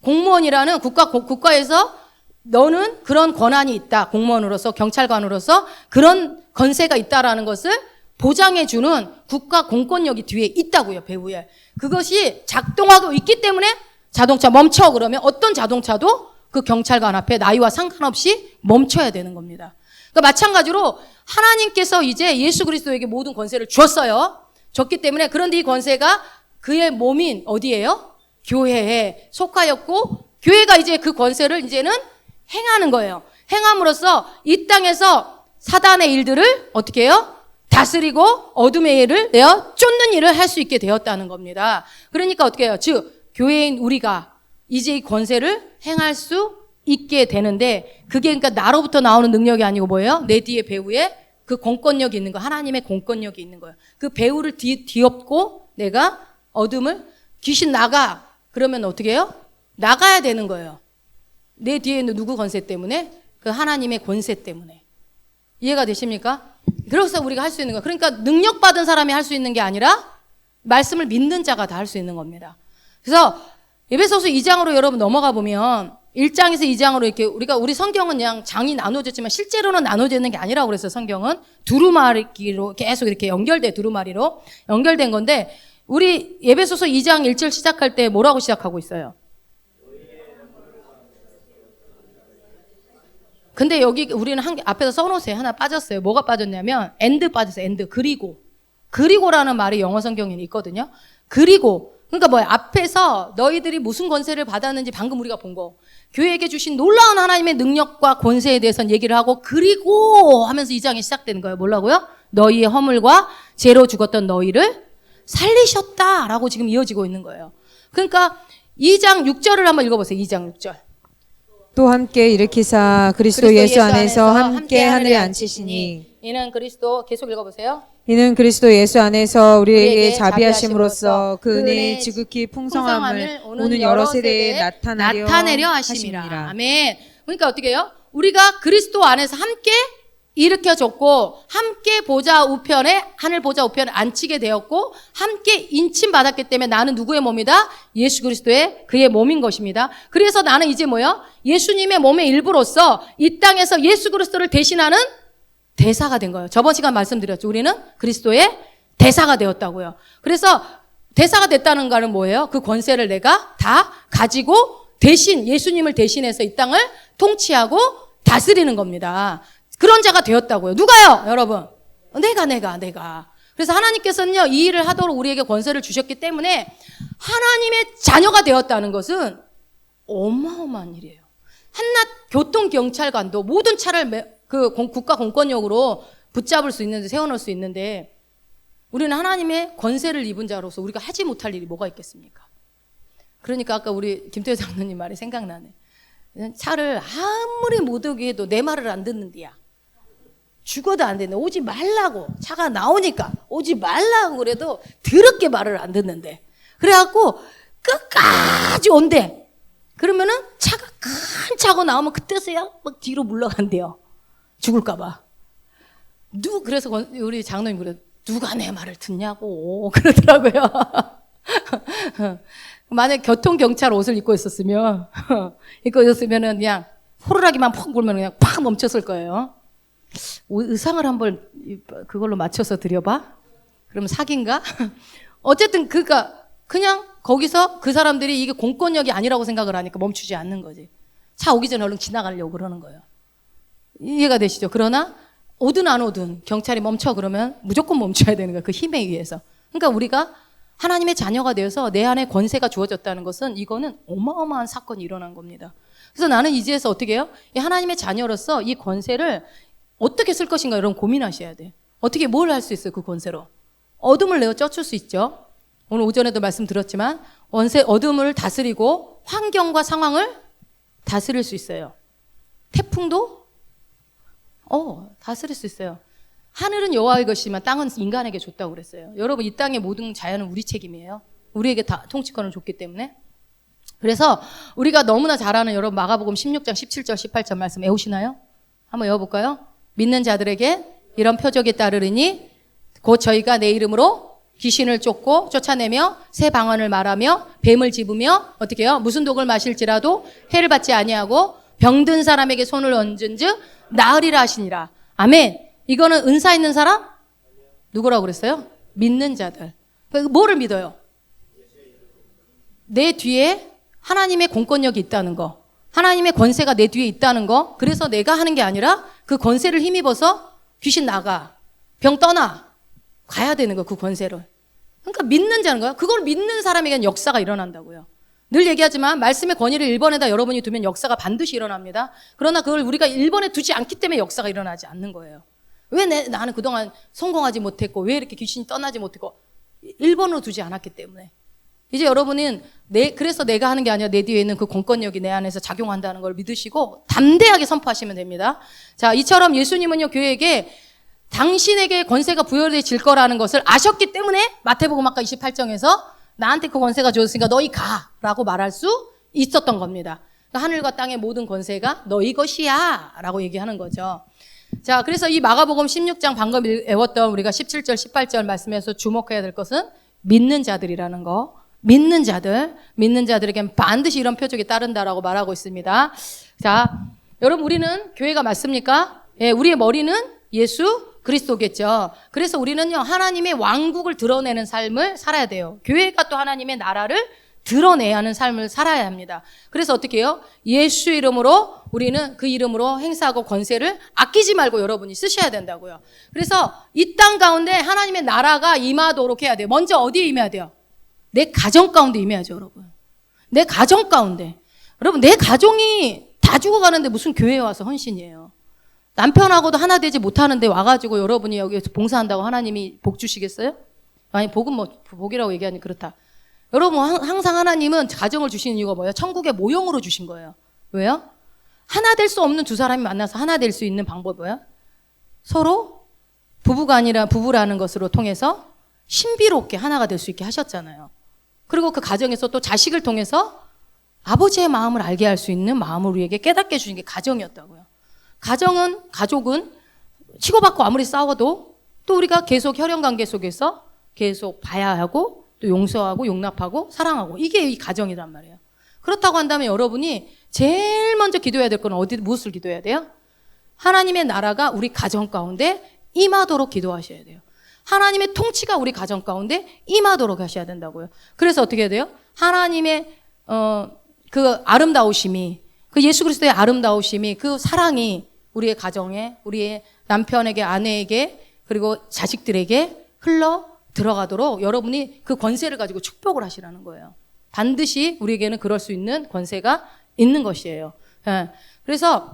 공무원이라는 국가에서 너는 그런 권한이 있다. 공무원으로서, 경찰관으로서 그런 권세가 있다라는 것을 보장해주는 국가 공권력이 뒤에 있다고요. 배후에. 그것이 작동하고 있기 때문에 자동차 멈춰 그러면 어떤 자동차도 그 경찰관 앞에 나이와 상관없이 멈춰야 되는 겁니다. 그러니까 마찬가지로 하나님께서 이제 예수 그리스도에게 모든 권세를 줬기 때문에, 그런데 이 권세가 그의 몸인 어디예요? 교회에 속하였고, 교회가 이제 그 권세를 이제는 행하는 거예요. 행함으로써 이 땅에서 사단의 일들을 어떻게 해요? 다스리고 어둠의 일을 내어 쫓는 일을 할 수 있게 되었다는 겁니다. 그러니까 어떻게 해요? 즉 교회인 우리가 이제 이 권세를 행할 수 있게 되는데, 그게 그러니까 나로부터 나오는 능력이 아니고 뭐예요? 내 뒤에 배후에 그 공권력이 있는 거, 하나님의 공권력이 있는 거예요. 그 배후를 뒤엎고 내가 어둠을, 귀신 나가 그러면 어떻게 해요? 나가야 되는 거예요. 내 뒤에 있는 누구 권세 때문에? 그 하나님의 권세 때문에. 이해가 되십니까? 그래서 우리가 할 수 있는 거예요. 그러니까 능력받은 사람이 할 수 있는 게 아니라 말씀을 믿는 자가 다 할 수 있는 겁니다. 그래서 에베소서 2장으로 여러분 넘어가 보면 1장에서 2장으로 이렇게 우리 성경은 그냥 장이 나눠졌지만 실제로는 나눠지는 게 아니라고 그랬어요. 성경은 두루마리로 계속 이렇게 두루마리로 연결된 건데, 우리 에베소서 2장 1절 시작할 때 뭐라고 시작하고 있어요? 근데 여기 우리는 앞에서 써놓으세요. 하나 빠졌어요. 뭐가 빠졌냐면 and 빠졌어요. and. 그리고라는 말이 영어 성경에는 있거든요. 그리고, 그러니까 뭐예요? 앞에서 너희들이 무슨 권세를 받았는지 방금 우리가 본 거, 교회에게 주신 놀라운 하나님의 능력과 권세에 대해서는 얘기를 하고, 그리고 하면서 2장이 시작되는 거예요. 뭐라고요? 너희의 허물과 죄로 죽었던 너희를 살리셨다라고 지금 이어지고 있는 거예요. 그러니까 2장 6절을 한번 읽어보세요. 2장 6절. 또 함께 일으키사 그리스도 예수 안에서 함께 하늘에 앉히시니, 이는 그리스도, 계속 읽어보세요. 이는 그리스도 예수 안에서 우리에게 자비하심으로써 그 은혜의 지극히 풍성함을 오는 여러 세대에 나타내려 하심이라. 아멘. 그러니까 어떻게 해요? 우리가 그리스도 안에서 함께 일으켜졌고, 함께 하늘 보좌 우편에 앉히게 되었고, 함께 인침받았기 때문에 나는 누구의 몸이다? 예수 그리스도의 그의 몸인 것입니다. 그래서 나는 이제 뭐예요? 예수님의 몸의 일부로서 이 땅에서 예수 그리스도를 대신하는 대사가 된 거예요. 저번 시간 말씀드렸죠. 우리는 그리스도의 대사가 되었다고요. 그래서 대사가 됐다는 거는 뭐예요? 그 권세를 내가 다 가지고 대신 예수님을 대신해서 이 땅을 통치하고 다스리는 겁니다. 그런 자가 되었다고요. 누가요, 여러분? 내가. 그래서 하나님께서는요, 이 일을 하도록 우리에게 권세를 주셨기 때문에 하나님의 자녀가 되었다는 것은 어마어마한 일이에요. 한낱 교통경찰관도 모든 차를 국가 공권력으로 붙잡을 수 있는데, 세워놓을 수 있는데, 우리는 하나님의 권세를 입은 자로서 우리가 하지 못할 일이 뭐가 있겠습니까? 그러니까 아까 우리 김태호 장로님 말이 생각나네. 차를 아무리 못 오게 해도 내 말을 안 듣는디야. 죽어도 안 되는데 오지 말라고, 차가 나오니까 오지 말라고 그래도 더럽게 말을 안 듣는데, 그래갖고 끝까지 온대. 그러면은 차가 큰 차고 나오면 그때서야 막 뒤로 물러간대요. 죽을까봐. 그래서 우리 장로님 그래, 누가 내 말을 듣냐고 그러더라고요. 만약 교통경찰 옷을 입고 있었으면은 그냥 호루라기만 퍽 불면 그냥 팍 멈췄을 거예요. 의상을 한번 그걸로 맞춰서 드려봐? 그러면 사기인가? 어쨌든 그냥 거기서 그 사람들이 이게 공권력이 아니라고 생각을 하니까 멈추지 않는 거지. 차 오기 전에 얼른 지나가려고 그러는 거예요. 이해가 되시죠? 그러나 오든 안 오든 경찰이 멈춰 그러면 무조건 멈춰야 되는 거예요. 그 힘에 의해서. 그러니까 우리가 하나님의 자녀가 되어서 내 안에 권세가 주어졌다는 것은 이거는 어마어마한 사건이 일어난 겁니다. 그래서 나는 이제서 어떻게 해요? 이 하나님의 자녀로서 이 권세를 어떻게 쓸 것인가 여러분 고민하셔야 돼. 어떻게 뭘 할 수 있어요? 그 권세로. 어둠을 내어 쫓을 수 있죠. 오늘 오전에도 말씀드렸지만 어둠을 다스리고 환경과 상황을 다스릴 수 있어요. 태풍도 다스릴 수 있어요. 하늘은 여호와의 것이지만 땅은 인간에게 줬다고 그랬어요. 여러분, 이 땅의 모든 자연은 우리 책임이에요. 우리에게 다 통치권을 줬기 때문에. 그래서 우리가 너무나 잘 아는 여러분 마가복음 16장 17절 18절 말씀 외우시나요? 한번 외워볼까요? 믿는 자들에게 이런 표적이 따르리니 곧 저희가 내 이름으로 귀신을 쫓아내며 새 방언을 말하며 뱀을 집으며 어떻게 해요? 무슨 독을 마실지라도 해를 받지 아니하고 병든 사람에게 손을 얹은즉 나으리라 하시니라. 아멘. 이거는 은사 있는 사람? 누구라고 그랬어요? 믿는 자들. 뭐를 믿어요? 내 뒤에 하나님의 공권력이 있다는 거, 하나님의 권세가 내 뒤에 있다는 거. 그래서 내가 하는 게 아니라 그 권세를 힘입어서 귀신 나가, 병 떠나 가야 되는 거, 그 권세를. 그러니까 믿는 자는 거야. 그걸 믿는 사람에게는 역사가 일어난다고요. 늘 얘기하지만 말씀의 권위를 1번에다 여러분이 두면 역사가 반드시 일어납니다. 그러나 그걸 우리가 1번에 두지 않기 때문에 역사가 일어나지 않는 거예요. 왜 나는 그동안 성공하지 못했고 왜 이렇게 귀신이 떠나지 못했고 1번으로 두지 않았기 때문에. 이제 여러분은 그래서 내가 하는 게 아니라 내 뒤에 있는 그 공권력이 내 안에서 작용한다는 걸 믿으시고 담대하게 선포하시면 됩니다. 자, 이처럼 예수님은요, 교회에게 당신에게 권세가 부여되질 거라는 것을 아셨기 때문에 마태복음 아까 28장에서 나한테 그 권세가 주어졌으니까 너희 가라고 말할 수 있었던 겁니다. 그러니까 하늘과 땅의 모든 권세가 너희 것이야 라고 얘기하는 거죠. 자, 그래서 이 마가복음 16장 방금 외웠던 우리가 17절 18절 말씀에서 주목해야 될 것은 믿는 자들이라는 거. 믿는 자들에겐 반드시 이런 표적이 따른다라고 말하고 있습니다. 자, 여러분, 우리는 교회가 맞습니까? 예, 우리의 머리는 예수 그리스도겠죠. 그래서 우리는요, 하나님의 왕국을 드러내는 삶을 살아야 돼요. 교회가 또 하나님의 나라를 드러내야 하는 삶을 살아야 합니다. 그래서 어떻게 해요? 예수 이름으로 우리는 그 이름으로 행사하고 권세를 아끼지 말고 여러분이 쓰셔야 된다고요. 그래서 이 땅 가운데 하나님의 나라가 임하도록 해야 돼요. 먼저 어디에 임해야 돼요? 내 가정 가운데 임해야죠, 여러분. 내 가정 가운데. 여러분, 내 가정이 다 죽어가는데 무슨 교회에 와서 헌신이에요. 남편하고도 하나 되지 못하는데 와가지고 여러분이 여기서 봉사한다고 하나님이 복 주시겠어요? 아니, 복은 복이라고 얘기하니 그렇다. 여러분, 항상 하나님은 가정을 주시는 이유가 뭐예요? 천국의 모형으로 주신 거예요. 왜요? 하나 될 수 없는 두 사람이 만나서 하나 될 수 있는 방법이 뭐예요? 서로 부부가 아니라 부부라는 것으로 통해서 신비롭게 하나가 될 수 있게 하셨잖아요. 그리고 그 가정에서 또 자식을 통해서 아버지의 마음을 알게 할 수 있는 마음을 우리에게 깨닫게 해주신 게 가정이었다고요. 가족은 치고받고 아무리 싸워도 또 우리가 계속 혈연관계 속에서 계속 봐야 하고 또 용서하고 용납하고 사랑하고 이게 이 가정이란 말이에요. 그렇다고 한다면 여러분이 제일 먼저 기도해야 될 건 무엇을 기도해야 돼요? 하나님의 나라가 우리 가정 가운데 임하도록 기도하셔야 돼요. 하나님의 통치가 우리 가정 가운데 임하도록 하셔야 된다고요. 그래서 어떻게 해야 돼요? 하나님의 그 아름다우심이 그 예수 그리스도의 아름다우심이, 그 사랑이 우리의 가정에, 우리의 남편에게, 아내에게, 그리고 자식들에게 흘러 들어가도록 여러분이 그 권세를 가지고 축복을 하시라는 거예요. 반드시 우리에게는 그럴 수 있는 권세가 있는 것이에요. 예. 그래서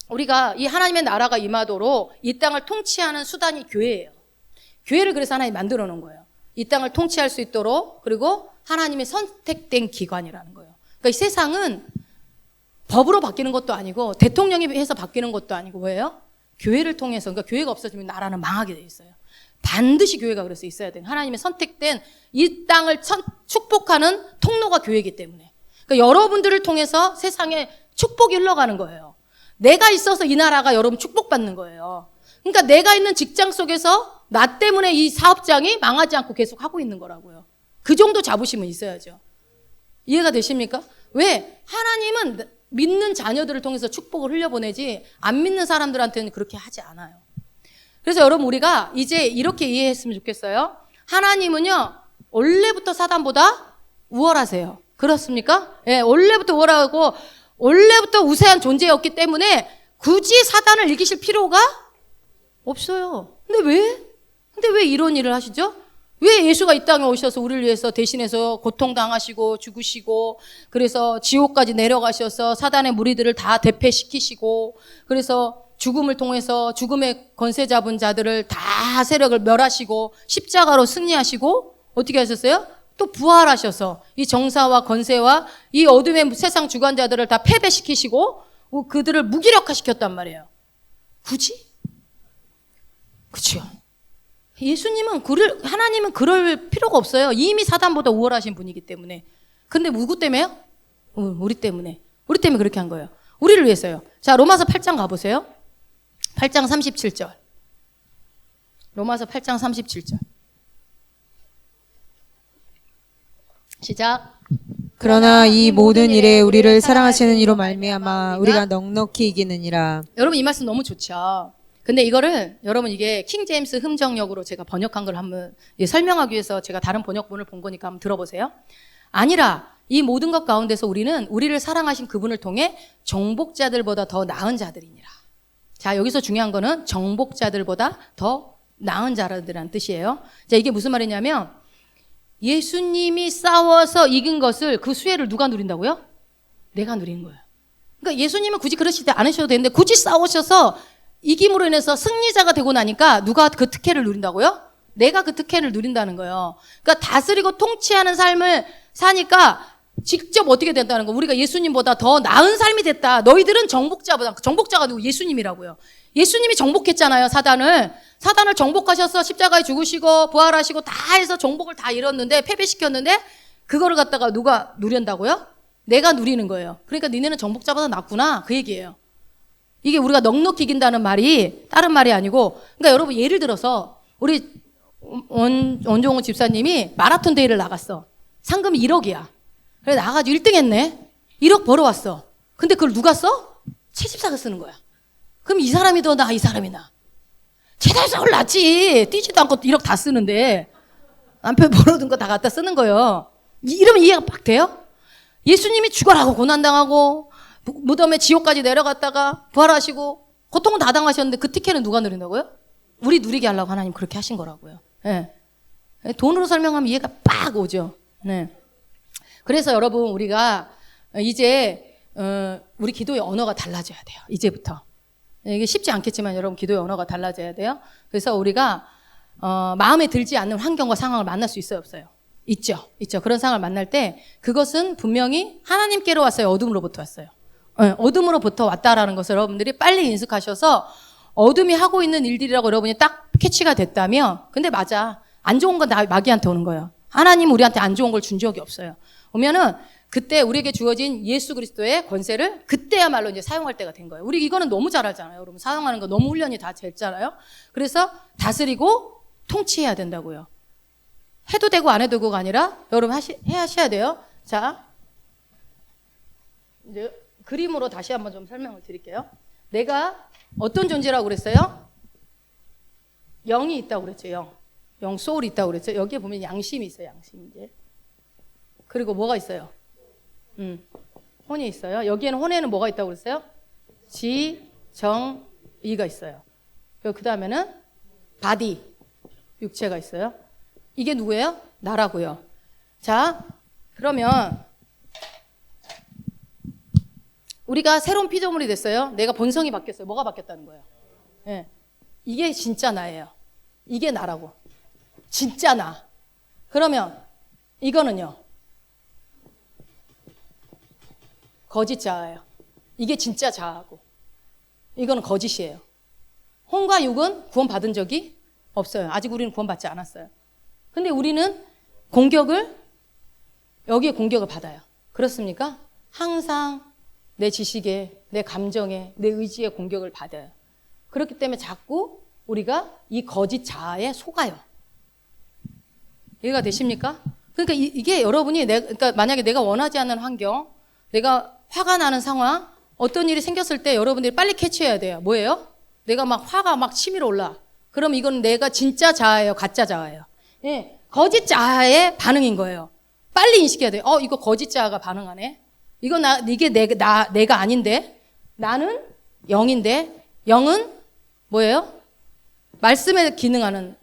우리가 이 하나님의 나라가 임하도록 이 땅을 통치하는 수단이 교회예요. 교회를 그래서 하나님이 만들어 놓은 거예요. 이 땅을 통치할 수 있도록, 그리고 하나님의 선택된 기관이라는 거예요. 그러니까 이 세상은 법으로 바뀌는 것도 아니고 대통령이 해서 바뀌는 것도 아니고 뭐예요? 교회를 통해서. 그러니까 교회가 없어지면 나라는 망하게 돼 있어요. 반드시 교회가 그래서 있어야 돼요. 하나님의 선택된 이 땅을 축복하는 통로가 교회이기 때문에. 그러니까 여러분들을 통해서 세상에 축복이 흘러가는 거예요. 내가 있어서 이 나라가 여러분 축복받는 거예요. 그러니까 내가 있는 직장 속에서 나 때문에 이 사업장이 망하지 않고 계속 하고 있는 거라고요. 그 정도 자부심은 있어야죠. 이해가 되십니까? 왜? 하나님은 믿는 자녀들을 통해서 축복을 흘려보내지 안 믿는 사람들한테는 그렇게 하지 않아요. 그래서 여러분 우리가 이제 이렇게 이해했으면 좋겠어요. 하나님은요 원래부터 사단보다 우월하세요. 그렇습니까? 예, 원래부터 우월하고 원래부터 우세한 존재였기 때문에 굳이 사단을 이기실 필요가 없어요. 근데 왜 이런 일을 하시죠? 왜 예수가 이 땅에 오셔서 우리를 위해서 대신해서 고통당하시고 죽으시고, 그래서 지옥까지 내려가셔서 사단의 무리들을 다 대패시키시고, 그래서 죽음을 통해서 죽음의 권세 잡은 자들을 다 세력을 멸하시고 십자가로 승리하시고 어떻게 하셨어요? 또 부활하셔서 이 정사와 권세와 이 어둠의 세상 주관자들을 다 패배시키시고 그들을 무기력화시켰단 말이에요. 굳이? 그렇죠. 하나님은 그럴 필요가 없어요. 이미 사단보다 우월하신 분이기 때문에. 근데 누구 때문에요? 우리 때문에. 우리 때문에 그렇게 한 거예요. 우리를 위해서요. 자, 로마서 8장 가보세요. 8장 37절. 로마서 8장 37절. 시작. 그러나 이 모든 일에 우리를 사랑하시는 이로 말미암아 우리가 넉넉히 이기느니라. 여러분 이 말씀 너무 좋죠. 근데 이거를 여러분 이게 킹 제임스 흠정역으로 제가 번역한 걸 한번 설명하기 위해서 제가 다른 번역본을 본 거니까 한번 들어보세요. 아니라 이 모든 것 가운데서 우리는 우리를 사랑하신 그분을 통해 정복자들보다 더 나은 자들이니라. 자, 여기서 중요한 거는 정복자들보다 더 나은 자들이라는 뜻이에요. 자, 이게 무슨 말이냐면 예수님이 싸워서 이긴 것을 그 수혜를 누가 누린다고요? 내가 누리는 거예요. 그러니까 예수님은 굳이 그러시지 않으셔도 되는데 굳이 싸우셔서 이김으로 인해서 승리자가 되고 나니까 누가 그 특혜를 누린다고요? 내가 그 특혜를 누린다는 거예요. 그러니까 다스리고 통치하는 삶을 사니까 직접 어떻게 된다는 거. 우리가 예수님보다 더 나은 삶이 됐다. 너희들은 정복자가 누구? 예수님이라고요. 예수님이 정복했잖아요, 사단을 정복하셔서 십자가에 죽으시고 부활하시고 다 해서 정복을 다 이뤘는데 패배시켰는데 그거를 갖다가 누가 누린다고요? 내가 누리는 거예요. 그러니까 니네는 정복자보다 낫구나 그 얘기예요. 이게 우리가 넉넉히 이긴다는 말이 다른 말이 아니고, 그러니까 여러분 예를 들어서 우리 원종호 집사님이 마라톤 대회를 나갔어. 상금이 1억이야. 그래 나가가지고 1등 했네. 1억 벌어왔어. 근데 그걸 누가 써? 채집사가 쓰는 거야. 그럼 이 사람이 더 나, 이 사람이 나. 채집사가 낫지. 뛰지도 않고 1억 다 쓰는데 남편 벌어둔 거 다 갖다 쓰는 거예요. 이러면 이해가 빡 돼요? 예수님이 죽어라고 고난당하고 무덤에 지옥까지 내려갔다가 부활하시고 고통은 다 당하셨는데 그 특혜는 누가 누린다고요? 우리 누리게 하려고 하나님 그렇게 하신 거라고요. 네. 돈으로 설명하면 이해가 빡 오죠. 네. 그래서 여러분 우리가 이제 우리 기도의 언어가 달라져야 돼요. 이제부터. 이게 쉽지 않겠지만 여러분 기도의 언어가 달라져야 돼요. 그래서 우리가 마음에 들지 않는 환경과 상황을 만날 수 있어요, 없어요? 있죠. 그런 상황을 만날 때 그것은 분명히 하나님께로 왔어요, 어둠으로부터 왔어요? 어둠으로부터 왔다라는 것을 여러분들이 빨리 인식하셔서 어둠이 하고 있는 일들이라고 여러분이 딱 캐치가 됐다면, 근데 맞아, 안 좋은 건 다 마귀한테 오는 거예요. 하나님 우리한테 안 좋은 걸 준 적이 없어요. 오면은 그때 우리에게 주어진 예수 그리스도의 권세를 그때야말로 이제 사용할 때가 된 거예요. 우리 이거는 너무 잘 알잖아요. 여러분 사용하는 거 너무 훈련이 다 됐잖아요. 그래서 다스리고 통치해야 된다고요. 해도 되고 안 해도 되고가 아니라 여러분 하셔야 돼요. 자, 이제 그림으로 다시 한번 좀 설명을 드릴게요. 내가 어떤 존재라고 그랬어요? 영이 있다고 그랬죠. 영 소울이 있다고 그랬죠. 여기에 보면 양심이 있어요. 양심 이제. 그리고 뭐가 있어요? 혼이 있어요. 여기에는 혼에는 뭐가 있다고 그랬어요? 지, 정, 이가 있어요. 그 다음에는 바디, 육체가 있어요. 이게 누구예요? 나라고요. 자, 그러면 우리가 새로운 피조물이 됐어요. 내가 본성이 바뀌었어요. 뭐가 바뀌었다는 거예요? 예. 이게 진짜 나예요. 이게 나라고. 진짜 나. 그러면 이거는요. 거짓 자아예요. 이게 진짜 자아고. 이거는 거짓이에요. 혼과 육은 구원받은 적이 없어요. 아직 우리는 구원받지 않았어요. 근데 우리는 여기에 공격을 받아요. 그렇습니까? 항상 내 지식에, 내 감정에, 내 의지에 공격을 받아요. 그렇기 때문에 자꾸 우리가 이 거짓 자아에 속아요. 이해가 되십니까? 그러니까 이게 여러분이 그러니까 만약에 내가 원하지 않는 환경, 내가 화가 나는 상황, 어떤 일이 생겼을 때 여러분들이 빨리 캐치해야 돼요. 뭐예요? 내가 막 화가 막 치밀어 올라. 그럼 이건 내가 진짜 자아예요, 가짜 자아예요. 예, 거짓 자아의 반응인 거예요. 빨리 인식해야 돼요. 이거 거짓 자아가 반응하네. 이게 내가 아닌데, 나는 영인데, 영은 뭐예요? 말씀에 기능하는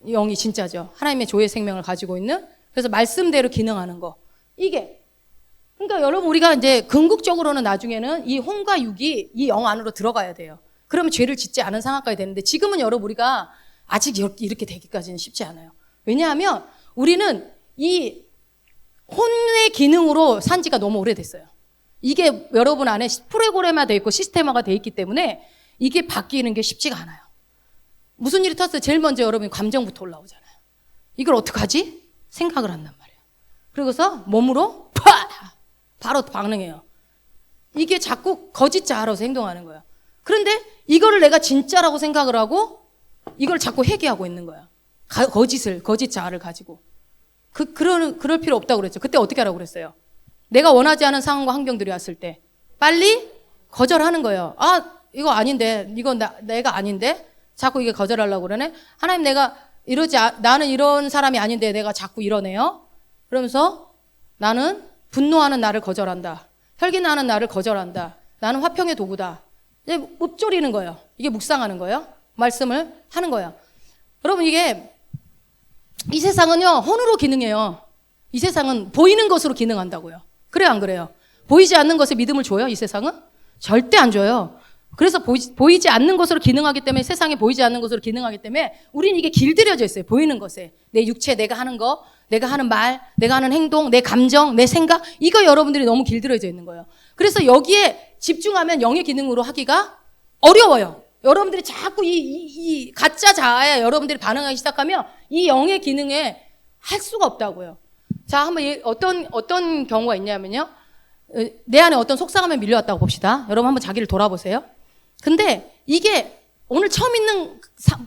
영이 진짜죠. 하나님의 조의 생명을 가지고 있는. 그래서 말씀대로 기능하는 거. 그러니까 여러분 우리가 이제 궁극적으로는 나중에는 이 혼과 육이 이 영 안으로 들어가야 돼요. 그러면 죄를 짓지 않은 상황까지 되는데 지금은 여러분 우리가 아직 이렇게 되기까지는 쉽지 않아요. 왜냐하면 우리는 이 혼의 기능으로 산 지가 너무 오래됐어요. 이게 여러분 안에 프로그램화 돼 있고 시스템화가 돼 있기 때문에 이게 바뀌는 게 쉽지가 않아요. 무슨 일이 터졌어요? 제일 먼저 여러분 감정부터 올라오잖아요. 이걸 어떡하지? 생각을 한단 말이에요. 그러고서 몸으로 바로 반응해요. 이게 자꾸 거짓 자아로서 행동하는 거예요. 그런데 이거를 내가 진짜라고 생각을 하고 이걸 자꾸 회귀하고 있는 거야. 거짓 자아를 가지고. 그럴 필요 없다고 그랬죠. 그때 어떻게 하라고 그랬어요? 내가 원하지 않은 상황과 환경들이 왔을 때 빨리 거절하는 거예요. 이거 아닌데, 내가 아닌데, 자꾸 이게 거절하려고 그러네. 하나님 나는 이런 사람이 아닌데 내가 자꾸 이러네요. 그러면서 나는 분노하는 나를 거절한다. 혈기나는 나를 거절한다. 나는 화평의 도구다. 이제 읊조리는 거예요. 이게 묵상하는 거예요. 말씀을 하는 거예요. 여러분 이 세상은요 혼으로 기능해요. 이 세상은 보이는 것으로 기능한다고요. 그래요 안 그래요? 보이지 않는 것에 믿음을 줘요 이 세상은? 절대 안 줘요. 그래서 보이지 않는 것으로 기능하기 때문에 세상에 보이지 않는 것으로 기능하기 때문에 우리는 이게 길들여져 있어요. 보이는 것에. 내 육체, 내가 하는 거, 내가 하는 말, 내가 하는 행동, 내 감정, 내 생각 이거 여러분들이 너무 길들여져 있는 거예요. 그래서 여기에 집중하면 영의 기능으로 하기가 어려워요. 여러분들이 자꾸 이 가짜 자아에 여러분들이 반응하기 시작하면 이 영의 기능에 할 수가 없다고요. 자, 한번 어떤 경우가 있냐면요. 내 안에 어떤 속상함이 밀려왔다고 봅시다. 여러분 한번 자기를 돌아보세요. 근데 이게 오늘 처음 있는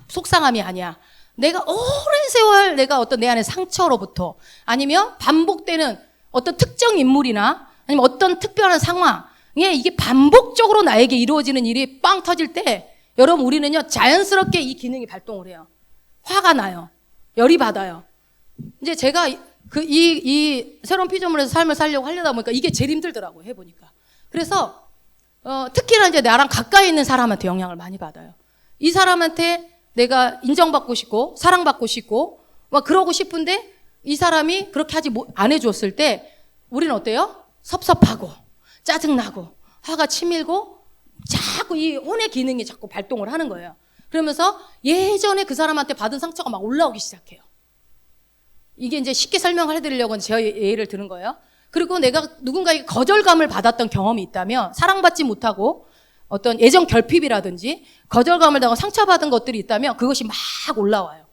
속상함이 아니야. 내가 오랜 세월 내가 어떤 내 안의 상처로부터 아니면 반복되는 어떤 특정 인물이나 아니면 어떤 특별한 상황에 이게 반복적으로 나에게 이루어지는 일이 빵 터질 때 여러분 우리는요 자연스럽게 이 기능이 발동을 해요. 화가 나요. 열이 받아요. 이제 제가 이 새로운 피조물에서 삶을 살려고 하려다 보니까 이게 제일 힘들더라고요. 해보니까. 그래서 특히나 이제 나랑 가까이 있는 사람한테 영향을 많이 받아요. 이 사람한테 내가 인정받고 싶고 사랑받고 싶고 막 그러고 싶은데 이 사람이 그렇게 안 해줬을 때 우리는 어때요? 섭섭하고 짜증나고 화가 치밀고 자꾸 이 혼의 기능이 자꾸 발동을 하는 거예요. 그러면서 예전에 그 사람한테 받은 상처가 막 올라오기 시작해요. 이게 이제 쉽게 설명을 해드리려고 제 예를 들은 거예요. 그리고 내가 누군가에게 거절감을 받았던 경험이 있다면 사랑받지 못하고 어떤 애정 결핍이라든지 거절감을 당하고 상처받은 것들이 있다면 그것이 막 올라와요.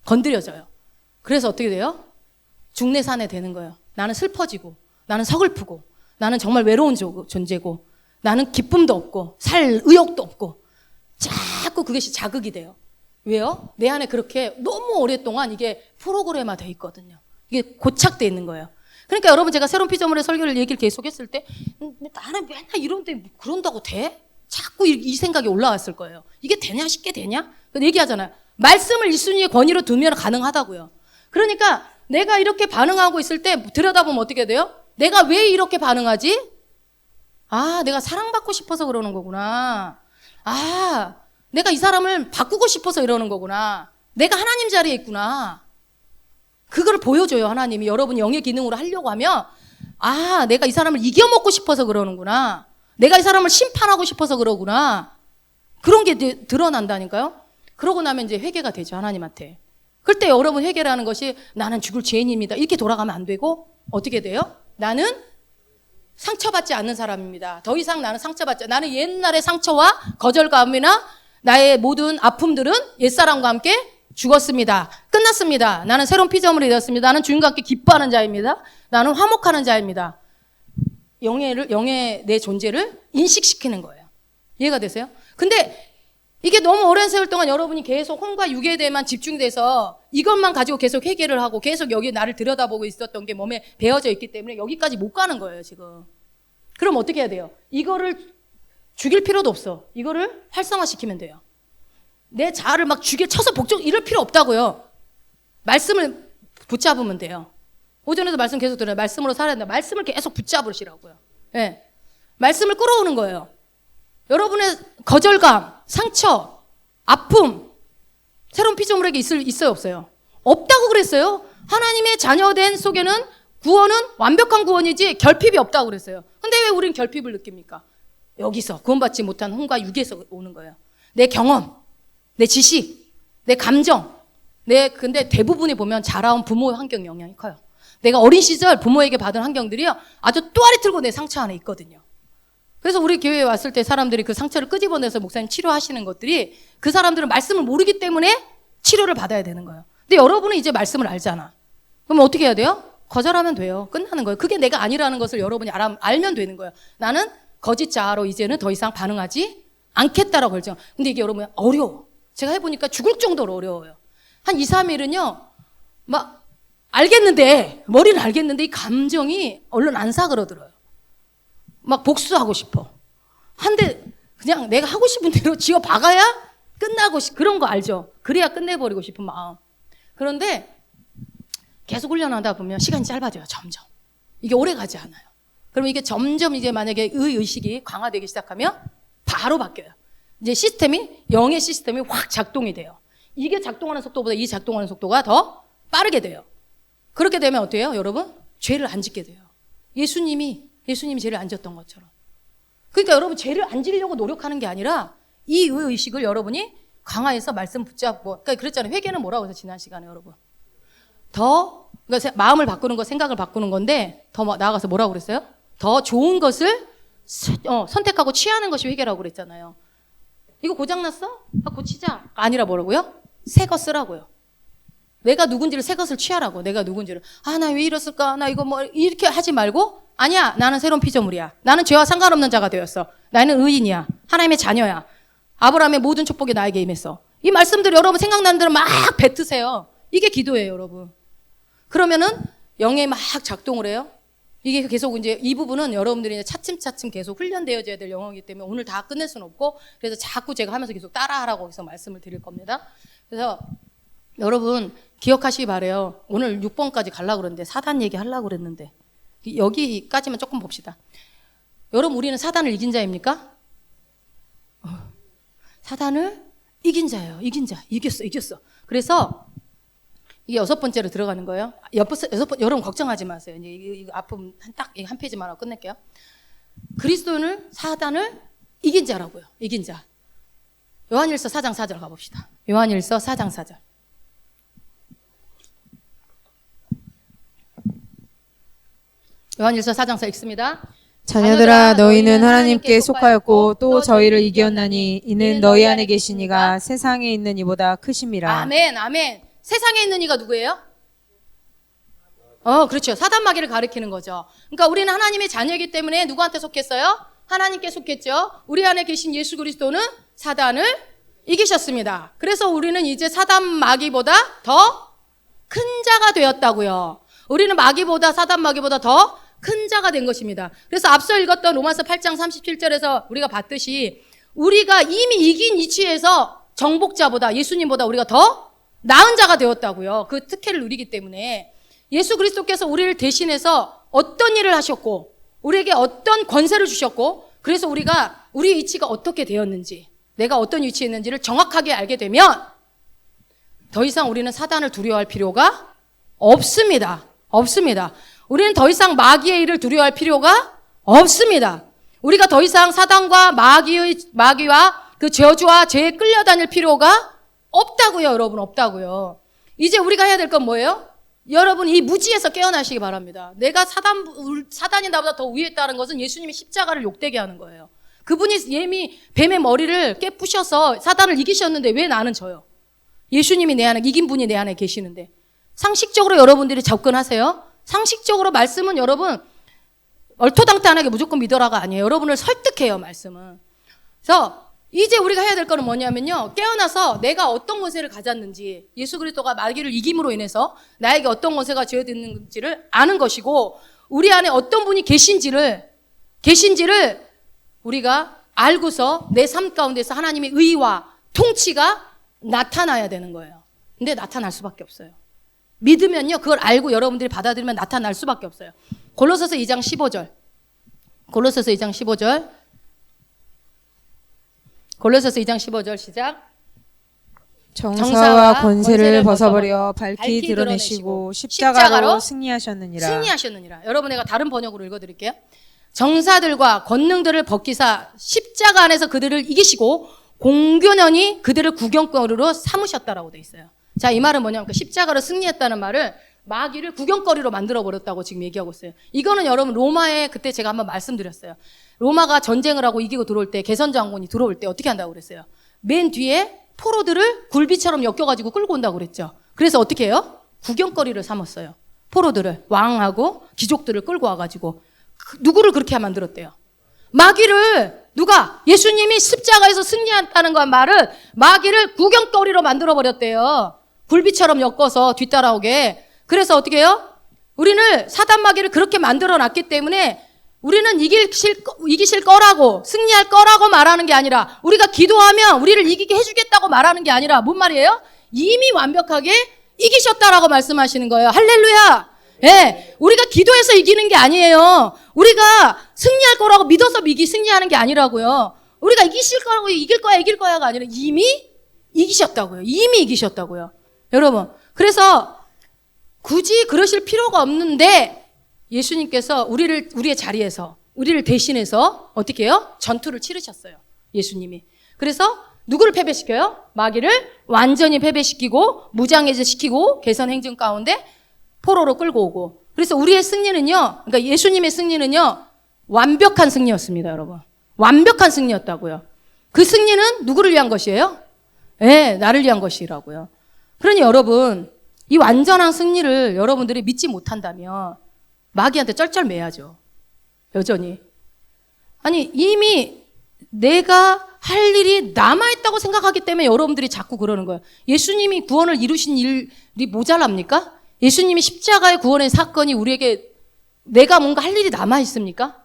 건드려져요. 그래서 어떻게 돼요? 중내산에 되는 거예요. 나는 슬퍼지고 나는 서글프고 나는 정말 외로운 존재고 나는 기쁨도 없고 살 의욕도 없고 자꾸 그것이 자극이 돼요. 왜요? 내 안에 그렇게 너무 오랫동안 이게 프로그램화 돼 있거든요. 이게 고착돼 있는 거예요. 그러니까 여러분 제가 새로운 피조물의 설교를 얘기를 계속했을 때 나는 맨날 이런데 그런다고 돼? 자꾸 이 생각이 올라왔을 거예요. 이게 되냐 쉽게 되냐? 얘기하잖아요. 말씀을 1순위의 권위로 두면 가능하다고요. 그러니까 내가 이렇게 반응하고 있을 때 들여다보면 어떻게 돼요? 내가 왜 이렇게 반응하지? 아, 내가 사랑받고 싶어서 그러는 거구나. 아, 내가 이 사람을 바꾸고 싶어서 이러는 거구나. 내가 하나님 자리에 있구나. 그걸 보여줘요, 하나님이. 여러분이 영의 기능으로 하려고 하면, 아, 내가 이 사람을 이겨먹고 싶어서 그러는구나. 내가 이 사람을 심판하고 싶어서 그러구나. 그런 게 드러난다니까요. 그러고 나면 이제 회개가 되죠, 하나님한테. 그럴 때 여러분 회개라는 것이 나는 죽을 죄인입니다. 이렇게 돌아가면 안 되고 어떻게 돼요? 나는 상처받지 않는 사람입니다. 더 이상 나는 상처받지 나는 옛날의 상처와 거절감이나 나의 모든 아픔들은 옛사람과 함께 죽었습니다. 끝났습니다. 나는 새로운 피조물이 되었습니다. 나는 주님과 함께 기뻐하는 자입니다. 나는 화목하는 자입니다. 영의 내 존재를 인식시키는 거예요. 이해가 되세요? 근데 이게 너무 오랜 세월 동안 여러분이 계속 혼과 육에 대해만 집중돼서 이것만 가지고 계속 회개를 하고 계속 여기 나를 들여다보고 있었던 게 몸에 배어져 있기 때문에 여기까지 못 가는 거예요, 지금. 그럼 어떻게 해야 돼요? 이거를 죽일 필요도 없어. 이거를 활성화시키면 돼요. 내 자아를 막 쳐서 복종 이럴 필요 없다고요. 말씀을 붙잡으면 돼요. 오전에도 말씀 계속 들어요. 말씀으로 살아야 된다. 말씀을 계속 붙잡으시라고요. 예. 네. 말씀을 끌어오는 거예요. 여러분의 거절감, 상처, 아픔, 새로운 피조물에게 있어요, 없어요? 없다고 그랬어요. 하나님의 자녀된 속에는 구원은 완벽한 구원이지 결핍이 없다고 그랬어요. 근데 왜 우린 결핍을 느낍니까? 여기서 구원받지 못한 혼과 육에서 오는 거예요. 내 경험, 내 지식, 내 감정, 근데 대부분이 보면 자라온 부모의 환경 영향이 커요. 내가 어린 시절 부모에게 받은 환경들이요, 아주 또아리 틀고 내 상처 안에 있거든요. 그래서 우리 교회에 왔을 때 사람들이 그 상처를 끄집어내서 목사님 치료하시는 것들이 그 사람들은 말씀을 모르기 때문에 치료를 받아야 되는 거예요. 근데 여러분은 이제 말씀을 알잖아. 그럼 어떻게 해야 돼요? 거절하면 돼요. 끝나는 거예요. 그게 내가 아니라는 것을 여러분이 알면 되는 거예요. 나는 거짓 자아로 이제는 더 이상 반응하지 않겠다라고 결정. 근데 이게 여러분 어려워. 제가 해보니까 죽을 정도로 어려워요. 한 2, 3일은요, 막 알겠는데, 머리는 알겠는데 이 감정이 얼른 안 사그러들어요. 막 복수하고 싶어. 한데 그냥 내가 하고 싶은 대로 지어 박아야 끝나고 그런 거 알죠? 그래야 끝내버리고 싶은 마음. 그런데 계속 훈련하다 보면 시간이 짧아져요. 점점. 이게 오래 가지 않아요. 그럼 이게 점점 이제 만약에 의식이 강화되기 시작하면 바로 바뀌어요. 이제 영의 시스템이 확 작동이 돼요. 이게 작동하는 속도보다 이 작동하는 속도가 더 빠르게 돼요. 그렇게 되면 어때요, 여러분? 죄를 안 짓게 돼요. 예수님이 죄를 안 졌던 것처럼. 그러니까 여러분 죄를 안 지려고 노력하는 게 아니라 이 의식을 여러분이 강화해서 말씀 붙잡고, 그러니까 그랬잖아요. 회개는 뭐라고 해서 지난 시간에 여러분. 그러니까 마음을 바꾸는 거, 생각을 바꾸는 건데 더 나아가서 뭐라고 그랬어요? 더 좋은 것을 선택하고 취하는 것이 회개라고 그랬잖아요. 이거 고장났어? 고치자. 아니라 뭐라고요? 새 것 쓰라고요. 내가 누군지를 새 것을 취하라고. 내가 누군지를. 나 왜 이랬을까? 나 이거 뭐 이렇게 하지 말고, 아니야, 나는 새로운 피조물이야. 나는 죄와 상관없는 자가 되었어. 나는 의인이야. 하나님의 자녀야. 아브라함의 모든 축복이 나에게 임했어. 이 말씀들 여러분 생각나는 대로 막 뱉으세요. 이게 기도예요, 여러분. 그러면은 영에 막 작동을 해요. 이게 계속 이제 이 부분은 여러분들이 이제 차츰차츰 계속 훈련되어져야 될 영역이기 때문에 오늘 다 끝낼 수는 없고, 그래서 자꾸 제가 하면서 계속 따라하라고 해서 말씀을 드릴 겁니다. 그래서 여러분 기억하시기 바래요. 오늘 6번까지 가려고 그랬는데 사단 얘기 하려고 그랬는데 여기까지만 조금 봅시다. 여러분 우리는 사단을 이긴 자입니까? 사단을 이긴 자예요. 이긴 자. 이겼어. 그래서 이게 6번째로 들어가는 거예요. 여러분 걱정하지 마세요. 이제 이거 아픔 딱 한 페이지만 하고 끝낼게요. 그리스도는 사단을 이긴 자라고요. 이긴 자. 요한일서 4장 4절 가봅시다. 요한일서 4장 4절. 요한일서 4장 4 읽습니다. 자녀들아, 너희는 하나님께 속하였고 또 저희를 이겼나니 이는 너희 안에 계신 이가 세상에 있는 이보다 크심이라. 아멘, 아멘. 세상에 있는 이가 누구예요? 그렇죠. 사단 마귀를 가리키는 거죠. 그러니까 우리는 하나님의 자녀이기 때문에 누구한테 속했어요? 하나님께 속했죠. 우리 안에 계신 예수 그리스도는 사단을 이기셨습니다. 그래서 우리는 이제 사단 마귀보다 더 큰 자가 되었다고요. 우리는 사단 마귀보다 더 큰 자가 된 것입니다. 그래서 앞서 읽었던 로마서 8장 37절에서 우리가 봤듯이 우리가 이미 이긴 위치에서 정복자보다, 예수님보다 우리가 더 나은 자가 되었다고요. 그 특혜를 누리기 때문에 예수 그리스도께서 우리를 대신해서 어떤 일을 하셨고 우리에게 어떤 권세를 주셨고, 그래서 우리가 우리 위치가 어떻게 되었는지, 내가 어떤 위치에 있는지를 정확하게 알게 되면 더 이상 우리는 사단을 두려워할 필요가 없습니다. 없습니다. 우리는 더 이상 마귀의 일을 두려워할 필요가 없습니다. 우리가 더 이상 사단과 마귀와 그 저주와 죄에 끌려다닐 필요가 없다고요, 여러분. 없다고요. 이제 우리가 해야 될 건 뭐예요? 여러분, 이 무지에서 깨어나시기 바랍니다. 내가 사단이 나보다 더 위에 있다는 것은 예수님이 십자가를 욕되게 하는 거예요. 그분이 뱀의 머리를 깨부셔서 사단을 이기셨는데 왜 나는 져요? 예수님이 내 안에, 이긴 분이 내 안에 계시는데. 상식적으로 여러분들이 접근하세요. 상식적으로 말씀은 여러분 얼토당토하게 무조건 믿어라가 아니에요. 여러분을 설득해요, 말씀은. 그래서 이제 우리가 해야 될 거는 뭐냐면요, 깨어나서 내가 어떤 권세를 가졌는지, 예수 그리스도가 마귀를 이김으로 인해서 나에게 어떤 권세가 쥐어졌는지를 아는 것이고, 우리 안에 어떤 분이 계신지를 우리가 알고서 내 삶 가운데서 하나님의 의와 통치가 나타나야 되는 거예요. 근데 나타날 수밖에 없어요. 믿으면요, 그걸 알고 여러분들이 받아들이면 나타날 수밖에 없어요. 골로새서 2장 15절. 골로새서 2장 15절. 골로새서 2장 15절 시작. 정사와 권세를 벗어버려 밝히 드러내시고 십자가로 승리하셨느니라. 여러분, 내가 다른 번역으로 읽어드릴게요. 정사들과 권능들을 벗기사 십자가 안에서 그들을 이기시고 공교년이 그들을 구경거리로 삼으셨다라고 돼 있어요. 자, 이 말은 뭐냐면 십자가로 승리했다는 말을 마귀를 구경거리로 만들어버렸다고 지금 얘기하고 있어요. 이거는 여러분 로마에 그때 제가 한번 말씀드렸어요. 로마가 전쟁을 하고 이기고 들어올 때, 개선 장군이 들어올 때 어떻게 한다고 그랬어요? 맨 뒤에 포로들을 굴비처럼 엮여가지고 끌고 온다고 그랬죠. 그래서 어떻게 해요? 구경거리를 삼았어요. 포로들을, 왕하고 귀족들을 끌고 와가지고. 누구를 그렇게 만들었대요? 마귀를. 누가? 예수님이 십자가에서 승리한다는 건 말은 마귀를 구경거리로 만들어버렸대요. 굴비처럼 엮어서 뒤따라오게. 그래서 어떻게 해요? 우리는 사단 마귀를 그렇게 만들어놨기 때문에 우리는 이기실 거라고, 승리할 거라고 말하는 게 아니라, 우리가 기도하면 우리를 이기게 해주겠다고 말하는 게 아니라, 뭔 말이에요? 이미 완벽하게 이기셨다라고 말씀하시는 거예요. 할렐루야! 예, 우리가 기도해서 이기는 게 아니에요. 우리가 승리할 거라고 믿어서 승리하는 게 아니라고요. 우리가 이기실 거라고 이길 거야가 아니라 이미 이기셨다고요. 이미 이기셨다고요. 여러분, 그래서 굳이 그러실 필요가 없는데, 예수님께서 우리의 자리에서, 우리를 대신해서 어떻게 해요? 전투를 치르셨어요. 예수님이. 그래서 누구를 패배시켜요? 마귀를 완전히 패배시키고, 무장해제시키고, 개선 행정 가운데 포로로 끌고 오고. 그래서 우리의 승리는요, 그러니까 예수님의 승리는요, 완벽한 승리였습니다, 여러분. 완벽한 승리였다고요. 그 승리는 누구를 위한 것이에요? 네, 나를 위한 것이라고요. 그러니 여러분, 이 완전한 승리를 여러분들이 믿지 못한다면 마귀한테 쩔쩔매야죠. 여전히. 아니, 이미 내가 할 일이 남아있다고 생각하기 때문에 여러분들이 자꾸 그러는 거예요. 예수님이 구원을 이루신 일이 모자랍니까? 예수님이 십자가의 구원의 사건이 우리에게 내가 뭔가 할 일이 남아있습니까?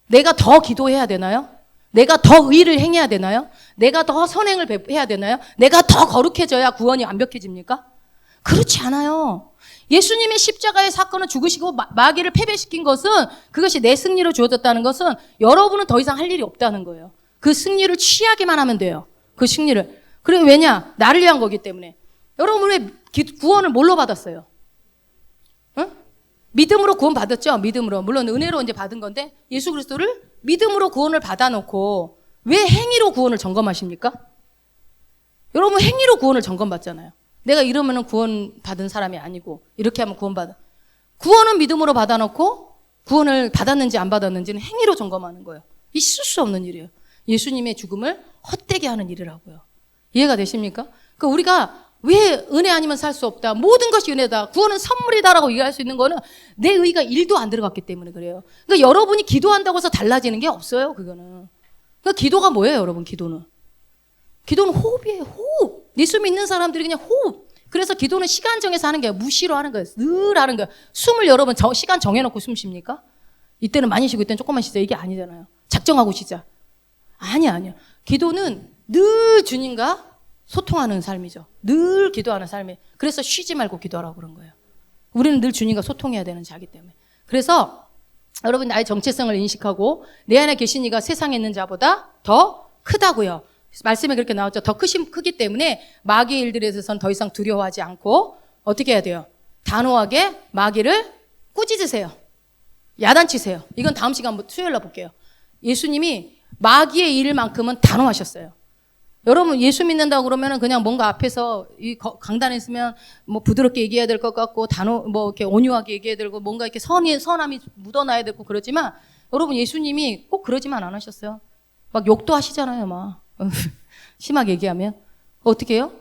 내가 더 기도해야 되나요? 내가 더 의를 행해야 되나요? 내가 더 선행을 해야 되나요? 내가 더 거룩해져야 구원이 완벽해집니까? 그렇지 않아요. 예수님의 십자가의 사건을 죽으시고 마귀를 패배시킨 것은, 그것이 내 승리로 주어졌다는 것은 여러분은 더 이상 할 일이 없다는 거예요. 그 승리를 취하기만 하면 돼요. 그 승리를. 그리고 왜냐? 나를 위한 거기 때문에. 여러분 왜 구원을 뭘로 받았어요? 응? 믿음으로 구원 받았죠? 믿음으로. 물론 은혜로 이제 받은 건데, 예수 그리스도를 믿음으로 구원을 받아놓고 왜 행위로 구원을 점검하십니까? 여러분 행위로 구원을 점검받잖아요. 내가 이러면은 구원 받은 사람이 아니고, 이렇게 하면 구원 받아. 구원은 믿음으로 받아놓고 구원을 받았는지 안 받았는지는 행위로 점검하는 거예요. 있을 수 없는 일이에요. 예수님의 죽음을 헛되게 하는 일이라고요. 이해가 되십니까? 그러니까 우리가 왜 은혜 아니면 살 수 없다, 모든 것이 은혜다, 구원은 선물이다라고 얘기할 수 있는 거는 내 의가 1도 안 들어갔기 때문에 그래요. 그러니까 여러분이 기도한다고 해서 달라지는 게 없어요. 그거는. 그러니까 기도가 뭐예요, 여러분? 기도는 호흡이에요. 호흡. 예수 믿는 사람들이 그냥 호흡. 그래서 기도는 시간 정해서 하는 게 아니라 무시로 하는 거예요. 늘 하는 거예요. 숨을 여러분 시간 정해놓고 숨 쉽니까? 이때는 많이 쉬고 이때는 조금만 쉬자, 이게 아니잖아요. 작정하고 쉬자. 아니야. 기도는 늘 주님과 소통하는 삶이죠. 늘 기도하는 삶이. 그래서 쉬지 말고 기도하라고 그런 거예요. 우리는 늘 주님과 소통해야 되는 자기 때문에. 그래서 여러분 나의 정체성을 인식하고 내 안에 계신 이가 세상에 있는 자보다 더 크다고요. 말씀에 그렇게 나왔죠. 더 크기 때문에 마귀의 일들에 대해서는 더 이상 두려워하지 않고 어떻게 해야 돼요? 단호하게 마귀를 꾸짖으세요. 야단치세요. 이건 다음 시간 수요일날 볼게요. 예수님이 마귀의 일만큼은 단호하셨어요. 여러분 예수 믿는다고 그러면은 그냥 뭔가 앞에서 이 강단에 있으면 뭐 부드럽게 얘기해야 될 것 같고 뭐 이렇게 온유하게 얘기해야 되고 뭔가 이렇게 선함이 묻어나야 되고 그러지만 여러분 예수님이 꼭 그러지만 않으셨어요. 막 욕도 하시잖아요, 막. 심하게 얘기하면 어떻게 해요?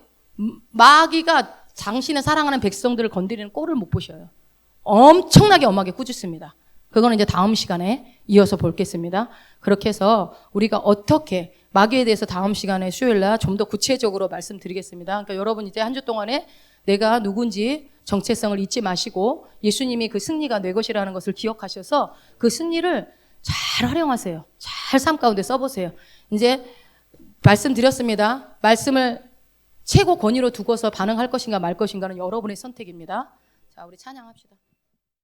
마귀가 당신의 사랑하는 백성들을 건드리는 꼴을 못 보셔요. 엄청나게 엄하게 꾸짖습니다. 그거는 이제 다음 시간에 이어서 보겠습니다. 그렇게 해서 우리가 어떻게 마귀에 대해서 다음 시간에 수요일날 좀 더 구체적으로 말씀드리겠습니다. 그러니까 여러분 이제 한 주 동안에 내가 누군지 정체성을 잊지 마시고 예수님이 그 승리가 내 것이라는 것을 기억하셔서 그 승리를 잘 활용하세요. 잘 삶 가운데 써보세요. 이제 말씀드렸습니다. 말씀을 최고 권위로 두고서 반응할 것인가 말 것인가는 여러분의 선택입니다. 자, 우리 찬양합시다.